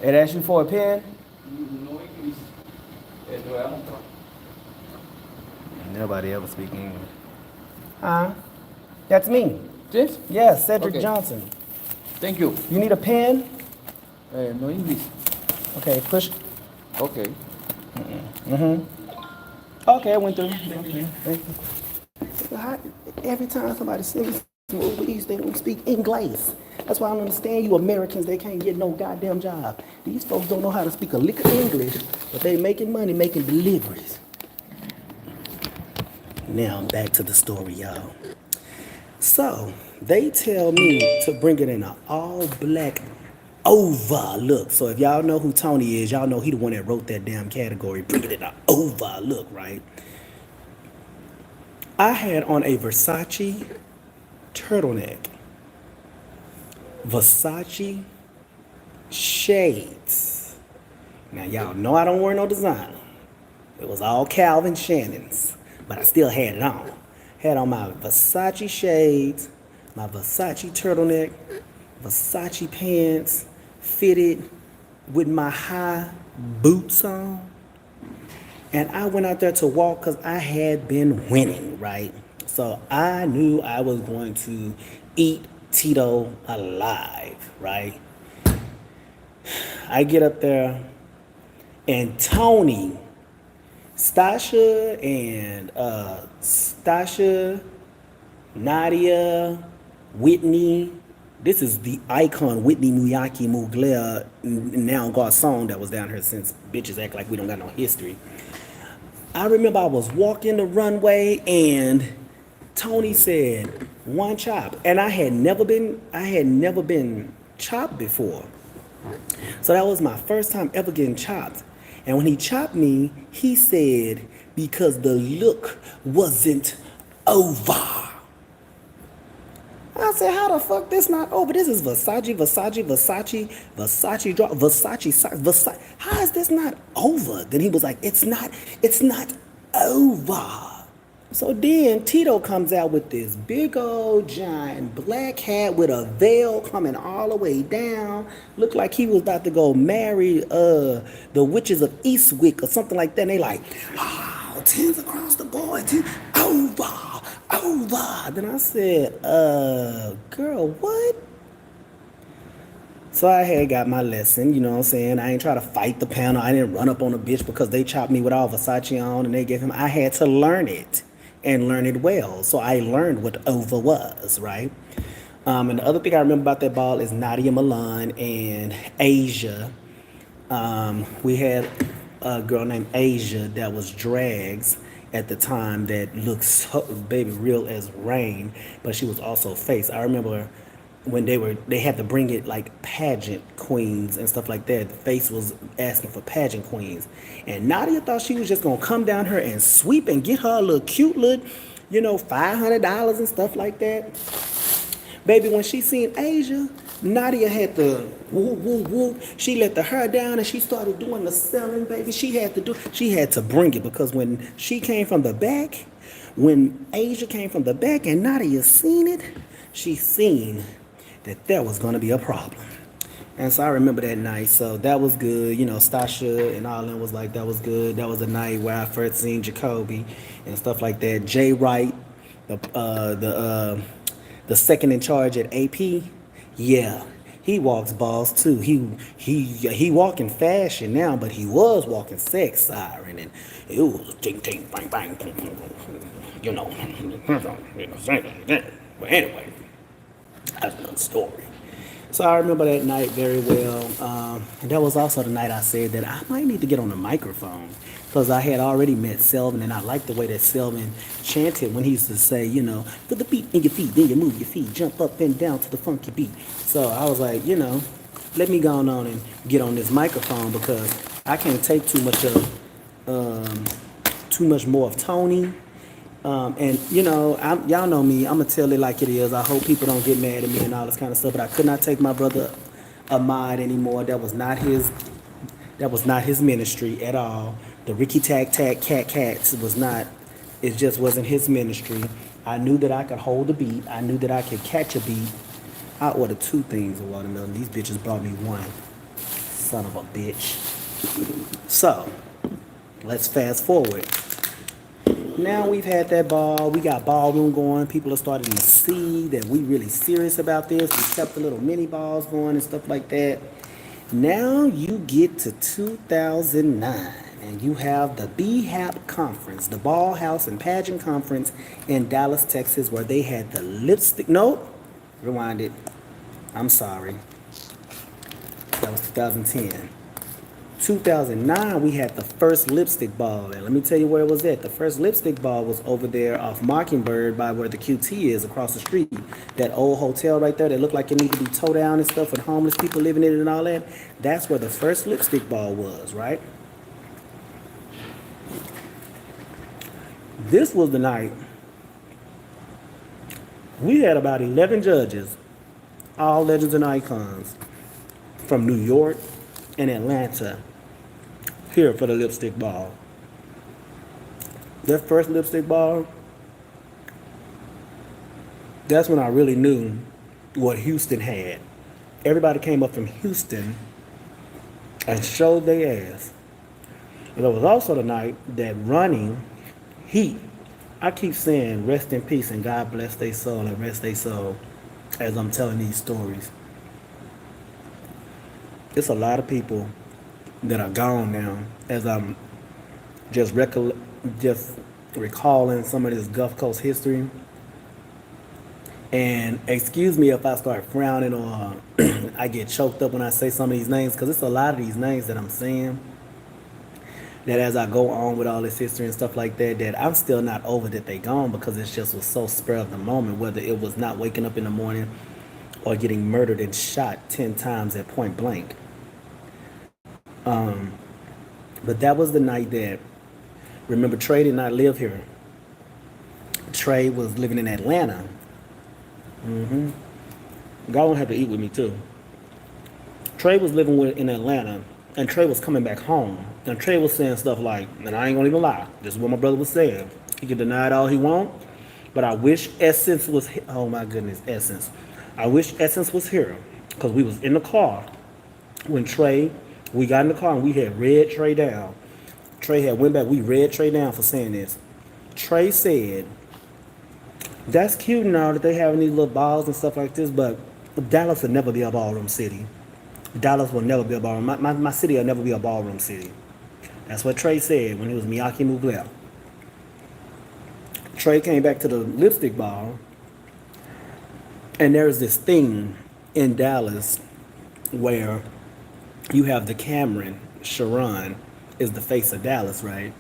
It asked you for a pen? Nobody ever speak English. Huh? That's me. Yes? Yes, Cedric Okay. Johnson. Thank you. You need a pen? No English. Okay, push. Okay. Okay, I went through. Okay, thank you. Every time somebody sings some Uber Eats, they don't speak English. That's why I don't understand you Americans. They can't get no goddamn job. These folks don't know how to speak a lick of English, but they making money making deliveries. Now back to the story, y'all. So they tell me to bring it in an all black over look. So if y'all know who Tony is, y'all know he the one that wrote that damn category. Bring it in an over look, right? I had on a Versace turtleneck, Versace shades. Now y'all know I don't wear no designer. It was all Calvin Shannon's, but I still had it on. Had on my Versace shades, my Versace turtleneck, Versace pants, fitted with my high boots on. And I went out there to walk because I had been winning, right? So I knew I was going to eat Tito alive, right? I get up there and Tony, Stasha, Nadia, Whitney. This is the icon Whitney Muyaki Mugler, now Garcon, that was down here since bitches act like we don't got no history. I remember I was walking the runway and Tony said, one chop. And I had never been chopped before. So that was my first time ever getting chopped. And when he chopped me, he said, because the look wasn't over. I said, how the fuck this not over? This is Versace. How is this not over? Then he was like, it's not over. So then Tito comes out with this big old giant black hat with a veil coming all the way down. Looked like he was about to go marry the witches of Eastwick or something like that. And they like, oh, 10s across the board, 10, over. Then I said, girl, what? So I had got my lesson, you know what I'm saying? I ain't try to fight the panel. I didn't run up on a bitch because they chopped me with all Versace on and they gave him, I had to learn it and learn it well. So I learned what over was, right? And the other thing I remember about that ball is Nadia Milan and Asia. We had a girl named Asia that was drags at the time that looked so baby real as rain, but she was also face. I remember when they had to bring it like pageant queens and stuff like that. Face was asking for pageant queens, and Nadia thought she was just gonna come down here and sweep and get her a little cute little, $500 and stuff like that. Baby, when she seen Asia, Nadia had to woo woo woo. She let the hair down and she started doing the selling, baby. She had to bring it because when she came from the back, when Asia came from the back and Nadia seen it, she seen that there was gonna be a problem. And so I remember that night. So that was good. Stasha and all them was like, that was good. That was the night where I first seen Jacoby and stuff like that. Jay Wright, the second in charge at AP, yeah, he walks balls too. He walking fashion now, but he was walking sex siren, and it was ting ting bang bang, you know. But anyway, that's another story. So I remember that night very well. That was also the night I said that I might need to get on the microphone because I had already met Selvin and I liked the way that Selvin chanted when he used to say, put the beat in your feet, then you move your feet, jump up and down to the funky beat. So I was like, let me go on and get on this microphone because I can't take too much more of Tony. Y'all know me. I'm gonna tell it like it is. I hope people don't get mad at me and all this kind of stuff. But I could not take my brother Ahmad anymore. That was not his ministry at all. The Ricky Tack Tack Cat Cats was not. It just wasn't his ministry. I knew that I could hold a beat. I knew that I could catch a beat. I ordered 2 things of watermelon. These bitches brought me 1. Son of a bitch. So let's fast forward. Now we've had that ball. We got ballroom going. People are starting to see that we really serious about this. We kept the little mini balls going and stuff like that. Now you get to 2009 and you have the BHAP conference, the Ball House and Pageant Conference in Dallas, Texas, where they had the lipstick. Nope. Rewind it. I'm sorry. That was 2010. 2009, we had the first lipstick ball, and let me tell you where it was at. The first lipstick ball was over there off Mockingbird by where the QT is across the street. That old hotel right there that looked like it needed to be towed down and stuff with homeless people living in it and all that. That's where the first lipstick ball was, right? This was the night we had about 11 judges, all legends and icons, from New York and Atlanta here for the lipstick ball. That first lipstick ball, that's when I really knew what Houston had. Everybody came up from Houston and showed their ass. And it was also the night that Running Heat, I keep saying rest in peace and God bless their soul and rest their soul as I'm telling these stories. It's a lot of people that are gone now as I'm just recalling some of this Gulf Coast history. And excuse me if I start frowning or I get choked up when I say some of these names, because it's a lot of these names that I'm saying that as I go on with all this history and stuff like that, that I'm still not over that they gone, because it just was so spur of the moment, whether it was not waking up in the morning or getting murdered and shot 10 times at point blank. But that was the night that, remember, Trey did not live here. Trey was living in Atlanta. God won't have to eat with me too. Trey was living in Atlanta, and Trey was coming back home. And Trey was saying stuff like, and I ain't gonna even lie, this is what my brother was saying. He can deny it all he want, but I wish Essence was, oh my goodness, Essence. I wish Essence was here, because we was in the car when we got in the car and we had read Trey down. Trey had went back, we read Trey down for saying this. Trey said, that's cute now that they having these little balls and stuff like this, but Dallas will never be a ballroom city. Dallas will never be a ballroom. My city will never be a ballroom city. That's what Trey said when he was Miyake Mugler. Trey came back to the lipstick ball And there's this thing in Dallas where you have the Cameron, Sharon is the face of Dallas, right?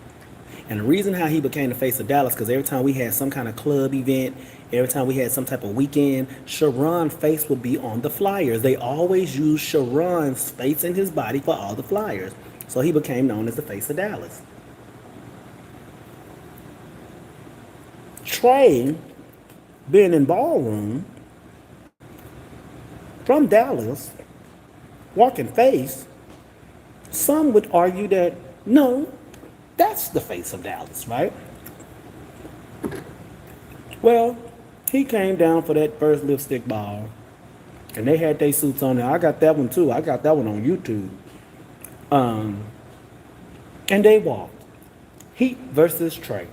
And the reason how he became the face of Dallas, because every time we had some kind of club event, every time we had some type of weekend, Sharon's face would be on the flyers. They always used Sharon's face and his body for all the flyers. So he became known as the face of Dallas. Trey, being in Ballroom, from Dallas, walking face, some would argue that no, that's the face of Dallas, right? Well, he came down for that first lipstick ball, and they had their suits on there. I got that one too. I got that one on YouTube. And they walked. Heat versus Trey.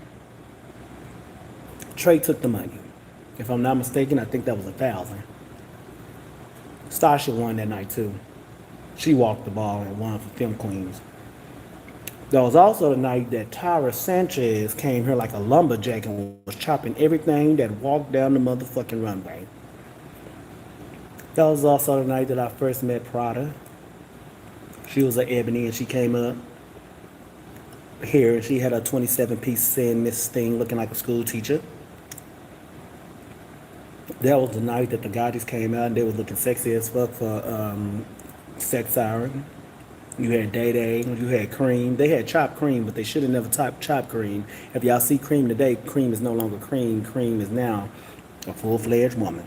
Trey took the money. If I'm not mistaken, I think that was $1,000. Stasha won that night too. She walked the ball and won for Film Queens. That was also the night that Tyra Sanchez came here like a lumberjack and was chopping everything that walked down the motherfucking runway. That was also the night that I first met Prada. She was an ebony and she came up here and she had a 27-piece saying Miss Thing looking like a school teacher. That was the night that the Gaudis came out and they were looking sexy as fuck for Sex Siren. You had Day Day, you had Cream. They had chopped cream, but they should have never chopped cream. If y'all see Cream today, Cream is no longer Cream. Cream is now a full-fledged woman.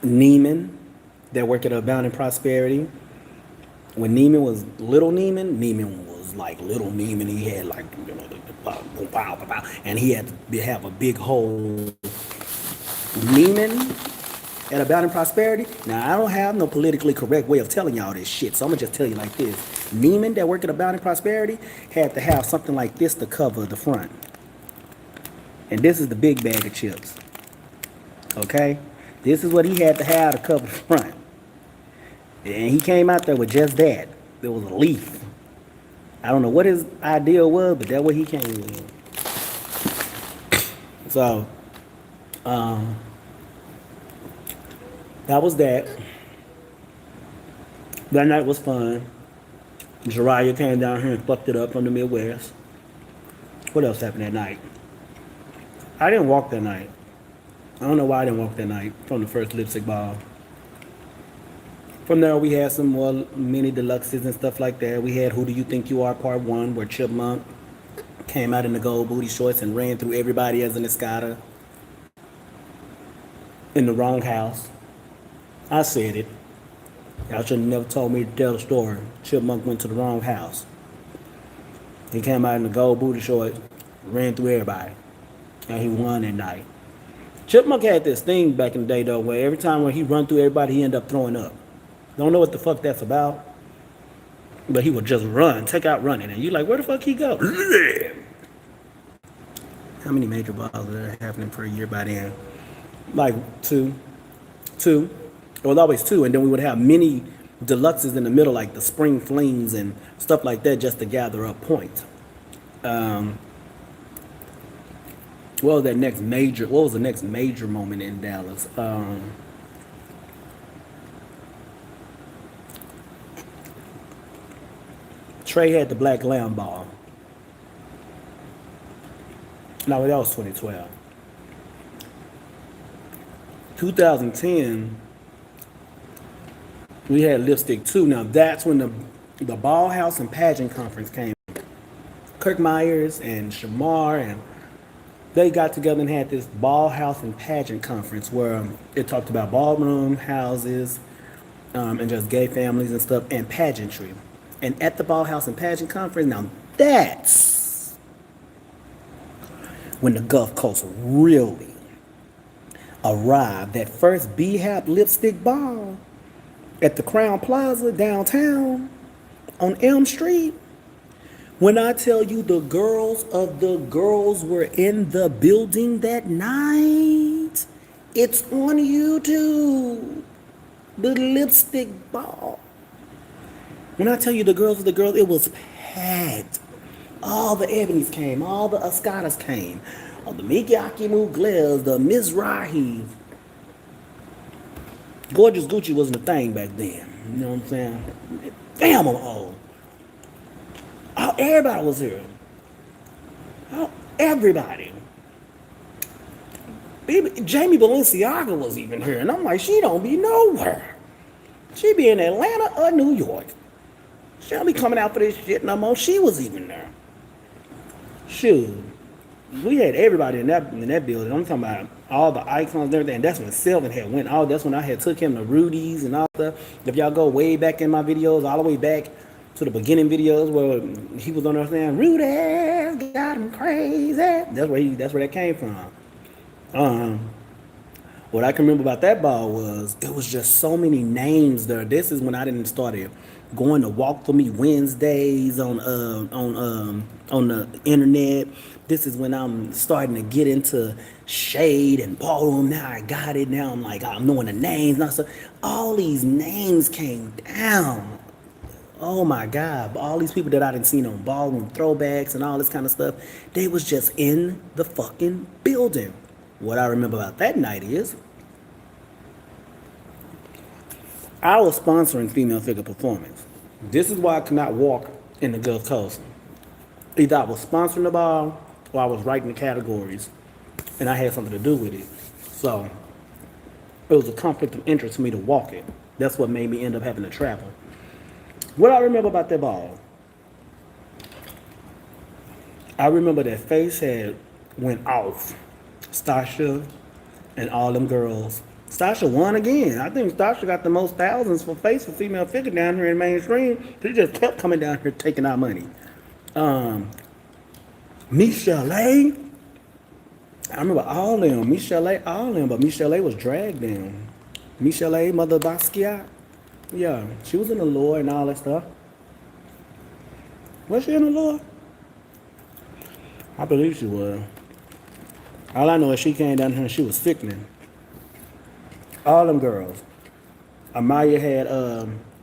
Neiman, that worked at Abound in Prosperity. When Neiman was little Neiman, Neiman was like little Neiman. He had like, you know, and he had to have a big hole. Neiman at Abound in Prosperity. Now, I don't have no politically correct way of telling y'all this shit, so I'm gonna just tell you like this. Neiman that worked at Abound in Prosperity had to have something like this to cover the front. And this is the big bag of chips. Okay? This is what he had to have to cover the front. And he came out there with just that. There was a leaf. I don't know what his idea was, but that's what he came with. So, that was that. That night was fun. Jiraiya came down here and fucked it up from the Midwest. What else happened that night? I didn't walk that night. I don't know why I didn't walk that night from the first lipstick ball. From there, we had some more mini deluxes and stuff like that. We had Who Do You Think You Are Part 1, where Chipmunk came out in the gold booty shorts and ran through everybody as an Escada in the wrong house. I said it. Y'all should have never told me to tell the story. Chipmunk went to the wrong house. He came out in the gold booty shorts, ran through everybody, and he won that night. Chipmunk had this thing back in the day, though, where every time when he run through everybody, he ended up throwing up. Don't know what the fuck that's about, but he would just run, take out running, and you like, where the fuck he go? How many major balls are happening per year by then? Like two. It was always two, and then we would have many deluxes in the middle, like the spring flings and stuff like that, just to gather up points. What was the next major moment in Dallas? Trey had the Black Lamb Ball. No, that was 2012. 2010, we had Lipstick 2. Now that's when the Ball House and Pageant Conference came. Kirk Myers and Shamar, and they got together and had this Ball House and Pageant Conference where it talked about ballroom houses and just gay families and stuff and pageantry. And at the Ball House and Pageant Conference, now that's when the Gulf Coast really arrived. That first B-Hap lipstick ball at the Crown Plaza downtown on Elm Street. When I tell you the girls of the girls were in the building that night, it's on YouTube. The lipstick ball. When I tell you the girls of the girls, it was packed. All the Ebonies came, all the Escadas came, Oh, the Miyake Mugles, the Mizrahi. Gorgeous Gucci wasn't a thing back then. You know what I'm saying? Damn, I'm old. Oh, everybody was here. Oh, everybody. Jamie Balenciaga was even here, and I'm like, she don't be nowhere. She be in Atlanta or New York. She don't be coming out for this shit no more. She was even there. Shoot. We had everybody in that building. I'm talking about all the icons and everything. That's when Sylvan had went out. That's when I had took him to Rudy's and all that. If y'all go way back in my videos, all the way back to the beginning videos where he was on there saying, Rudy's got him crazy. That's where that came from. What I can remember about that ball was there was just so many names there. This is when I didn't started going to Walk For Me Wednesdays on the internet. This is when I'm starting to get into Shade and Ballroom. Now I got it. Now I'm like, I'm knowing the names. Now, so all these names came down. Oh my God. All these people that I didn't see on Ballroom throwbacks and all this kind of stuff, they was just in the fucking building. What I remember about that night is I was sponsoring female figure performance. This is why I could not walk in the Gulf Coast. Either I was sponsoring the ball or I was writing the categories and I had something to do with it. So it was a conflict of interest for me to walk it. That's what made me end up having to travel. What I remember about that ball, I remember that Face had went off. Stasha and all them girls. Stasha won again. I think Stasha got the most thousands for Face for female figure down here in mainstream. She just kept coming down here taking our money. Michelle A. I remember all them. Michelle A. All them, but Michelle A. was dragged down. Michelle A. Mother Basquiat. Yeah, she was in the lore and all that stuff. Was she in the lore? I believe she was. All I know is she came down here and she was sickening. All them girls. Amaya had,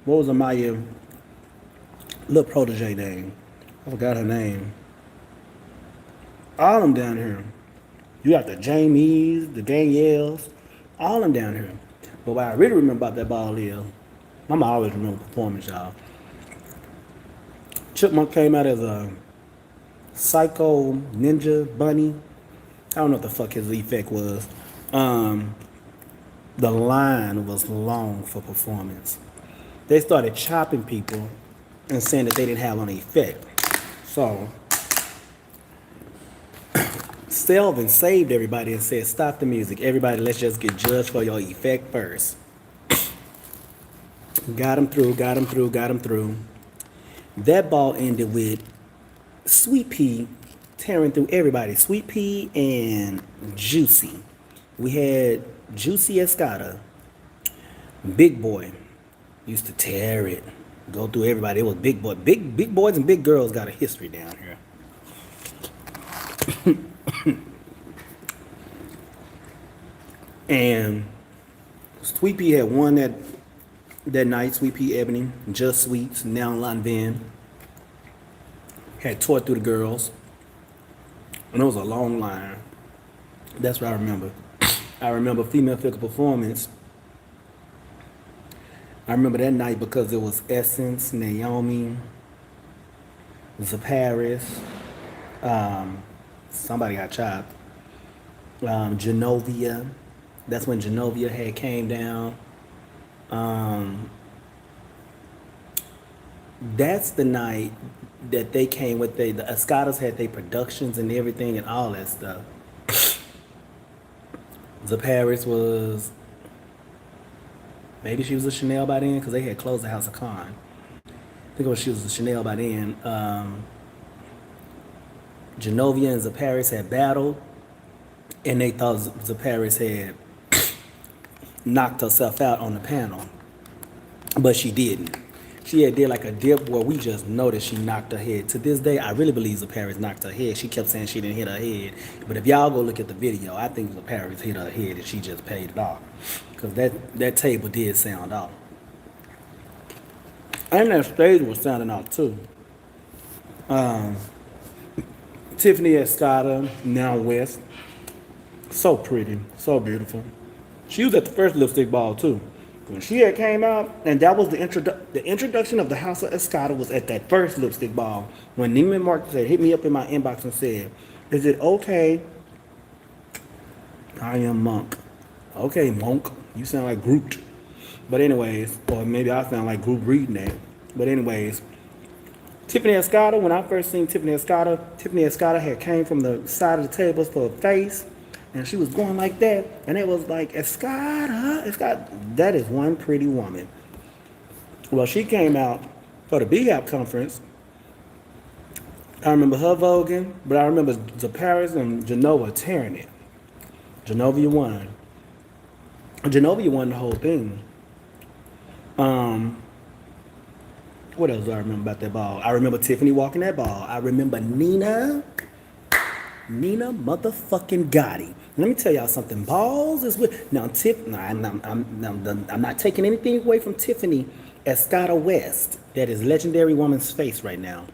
what was Amaya little protege name? I forgot her name. All them down here. You got the Jamies, the Danielles, all them down here. But what I really remember about that ball is, Mama always remember performance, y'all. Chipmunk came out as a psycho ninja bunny. I don't know what the fuck his effect was. The line was long for performance. They started chopping people and saying that they didn't have an effect. So, Selvin saved everybody and said, stop the music. Everybody, let's just get judged for your effect first. Got him through. That ball ended with Sweet Pea tearing through everybody. Sweet Pea and Juicy. We had Juicy Escada. Big Boy used to tear it. Go through everybody. It was Big Boy. Big boys and big girls got a history down here. And Sweet Pea had won that night. Sweet Pea Ebony, Just Sweets, now Lanvin. Had tore through the girls. And it was a long line. That's what I remember. I remember female figure performance. I remember that night because it was Essence, Naomi, Zaparis, somebody got chopped. Genovia. That's when Genovia had came down. That's the night that they came with the Escadas had their productions and everything and all that stuff. Zaparis was, maybe she was a Chanel by then because they had closed the House of Con. I think she was a Chanel by then. Genovia and Zaparis had battled and they thought Zaparis had knocked herself out on the panel, but she didn't. She had did like a dip where we just noticed she knocked her head. To this day, I really believe Zaparis knocked her head. She kept saying she didn't hit her head. But if y'all go look at the video, I think Zaparis hit her head and she just paid it off. Because that table did sound off. And that stage was sounding off too. Tiffany Escada, now West. So pretty, so beautiful. She was at the first lipstick ball too. When she had came out, and that was the introduction of the House of Escada was at that first lipstick ball. When Neiman Marcus said, hit me up in my inbox and said, is it okay? I am Monk. Okay, Monk. You sound like Groot. But anyways, or maybe I sound like Groot reading that. But anyways, Tiffany Escada, when I first seen Tiffany Escada had came from the side of the tables for her face, and she was going like that, and it was like, Escada, that is one pretty woman. Well, she came out for the BHAP conference. I remember her voguing, but I remember Paris and Genova tearing it. Genovia won. Genovia won the whole thing. What else do I remember about that ball? I remember Tiffany walking that ball. I remember Nina motherfucking Gotti. Let me tell y'all something. Balls is with now. I'm not taking anything away from Tiffany Escada West. That is legendary woman's face right now.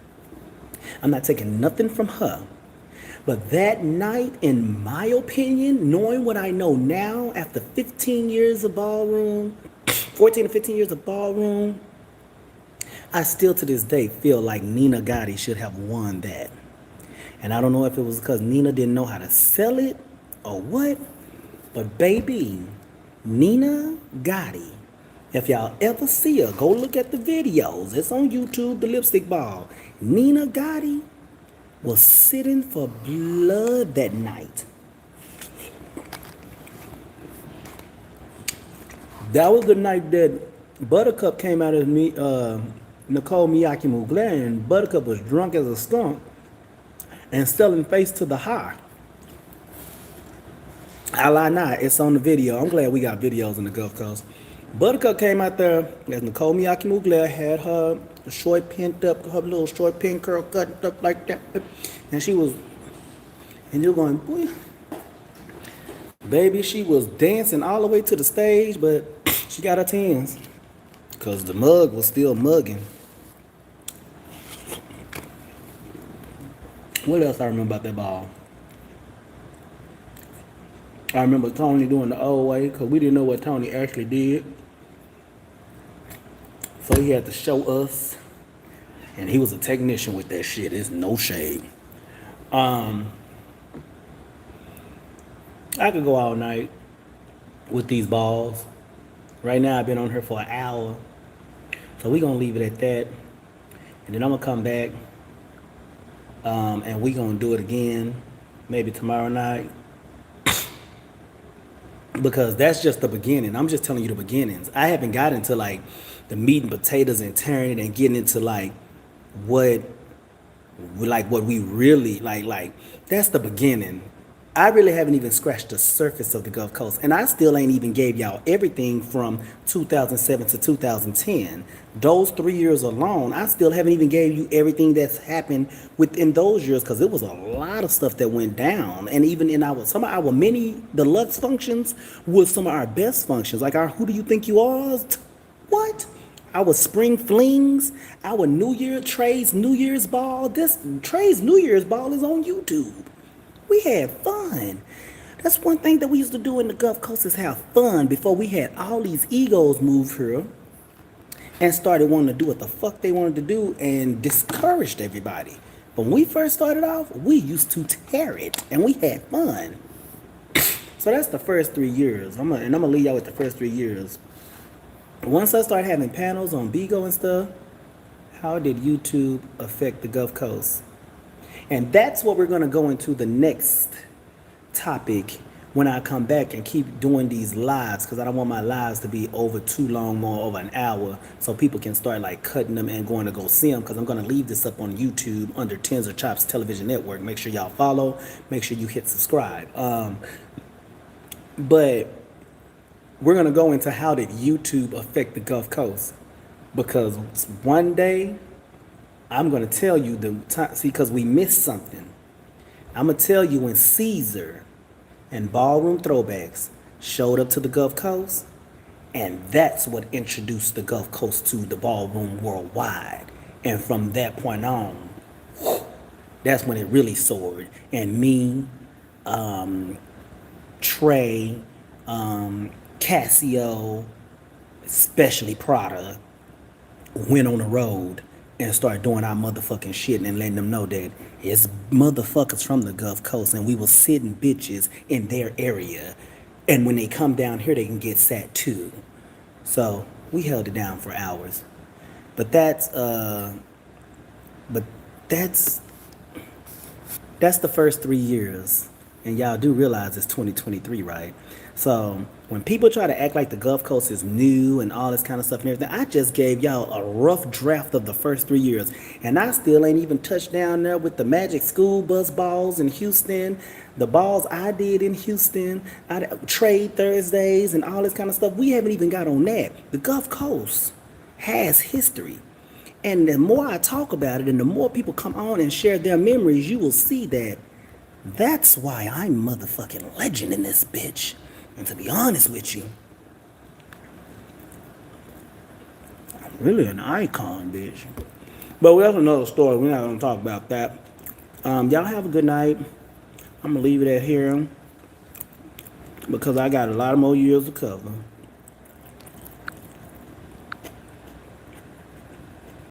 I'm not taking nothing from her. But that night, in my opinion, knowing what I know now, after 15 years of ballroom, 14 to 15 years of ballroom, I still to this day feel like Nina Gotti should have won that. And I don't know if it was because Nina didn't know how to sell it or what, but baby, Nina Gotti, if y'all ever see her, go look at the videos. It's on YouTube, the lipstick ball. Nina Gotti was sitting for blood that night. That was the night that Buttercup came out of me, Nicole Miyake Mugler, and Buttercup was drunk as a skunk and selling face to the high. I lie not, it's on the video. I'm glad we got videos in the Gulf Coast. Buttercup came out there as Nicole Miyake Mugler had her short pinned up, her little short pin curl cut up like that. And she was, and you're going, boy, baby, she was dancing all the way to the stage, but she got her tens because the mug was still mugging. What else I remember about that ball? I remember Tony doing the old way because we didn't know what Tony actually did. So he had to show us. And he was a technician with that shit. It's no shade. I could go all night with these balls. Right now I've been on here for an hour. So we're going to leave it at that. And then I'm going to come back. And we're going to do it again. Maybe tomorrow night. Because that's just the beginning. I'm just telling you the beginnings. I haven't got into like the meat and potatoes and tearing it and getting into like what we really like that's the beginning. I really haven't even scratched the surface of the Gulf Coast, and I still ain't even gave y'all everything from 2007 to 2010. Those 3 years alone, I still haven't even gave you everything that's happened within those years, because it was a lot of stuff that went down. And even in some of our mini deluxe functions was some of our best functions, like our Who Do You Think You Are? What? Our spring flings, our Trey's New Year's ball. This Trey's New Year's ball is on YouTube. We had fun. That's one thing that we used to do in the Gulf Coast, is have fun before we had all these egos move here and started wanting to do what the fuck they wanted to do and discouraged everybody. But when we first started off, we used to tear it and we had fun. So that's the first 3 years. I'm gonna leave y'all with the first 3 years. Once I started having panels on Bigo and stuff, how did YouTube affect the Gulf Coast? And that's what we're going to go into the next topic when I come back and keep doing these lives, because I don't want my lives to be over too long, more over an hour, so people can start like cutting them and going to go see them, because I'm going to leave this up on YouTube under Tens or Chops Television Network. Make sure y'all follow. Make sure you hit subscribe. But we're going to go into how did YouTube affect the Gulf Coast, because one day I'm going to tell you the time, see, because we missed something. I'm going to tell you when Caesar and Ballroom Throwbacks showed up to the Gulf Coast, and that's what introduced the Gulf Coast to the ballroom worldwide. And from that point on, That's when it really soared. And me, Trey, Casio, especially Prada, went on the road and started doing our motherfucking shit and letting them know that it's motherfuckers from the Gulf Coast and we was sitting bitches in their area. And when they come down here, they can get sat too. So we held it down for hours. But that's the first 3 years. And y'all do realize it's 2023, right? So when people try to act like the Gulf Coast is new and all this kind of stuff and everything, I just gave y'all a rough draft of the first 3 years. And I still ain't even touched down there with the Magic School Bus balls in Houston, the balls I did in Houston, trade Thursdays and all this kind of stuff. We haven't even got on that. The Gulf Coast has history. And the more I talk about it and the more people come on and share their memories, you will see that that's why I'm motherfucking legend in this bitch. And to be honest with you, I'm really an icon, bitch. But that's another story. We're not gonna talk about that. Y'all have a good night. I'm gonna leave it at here because I got a lot more years to cover.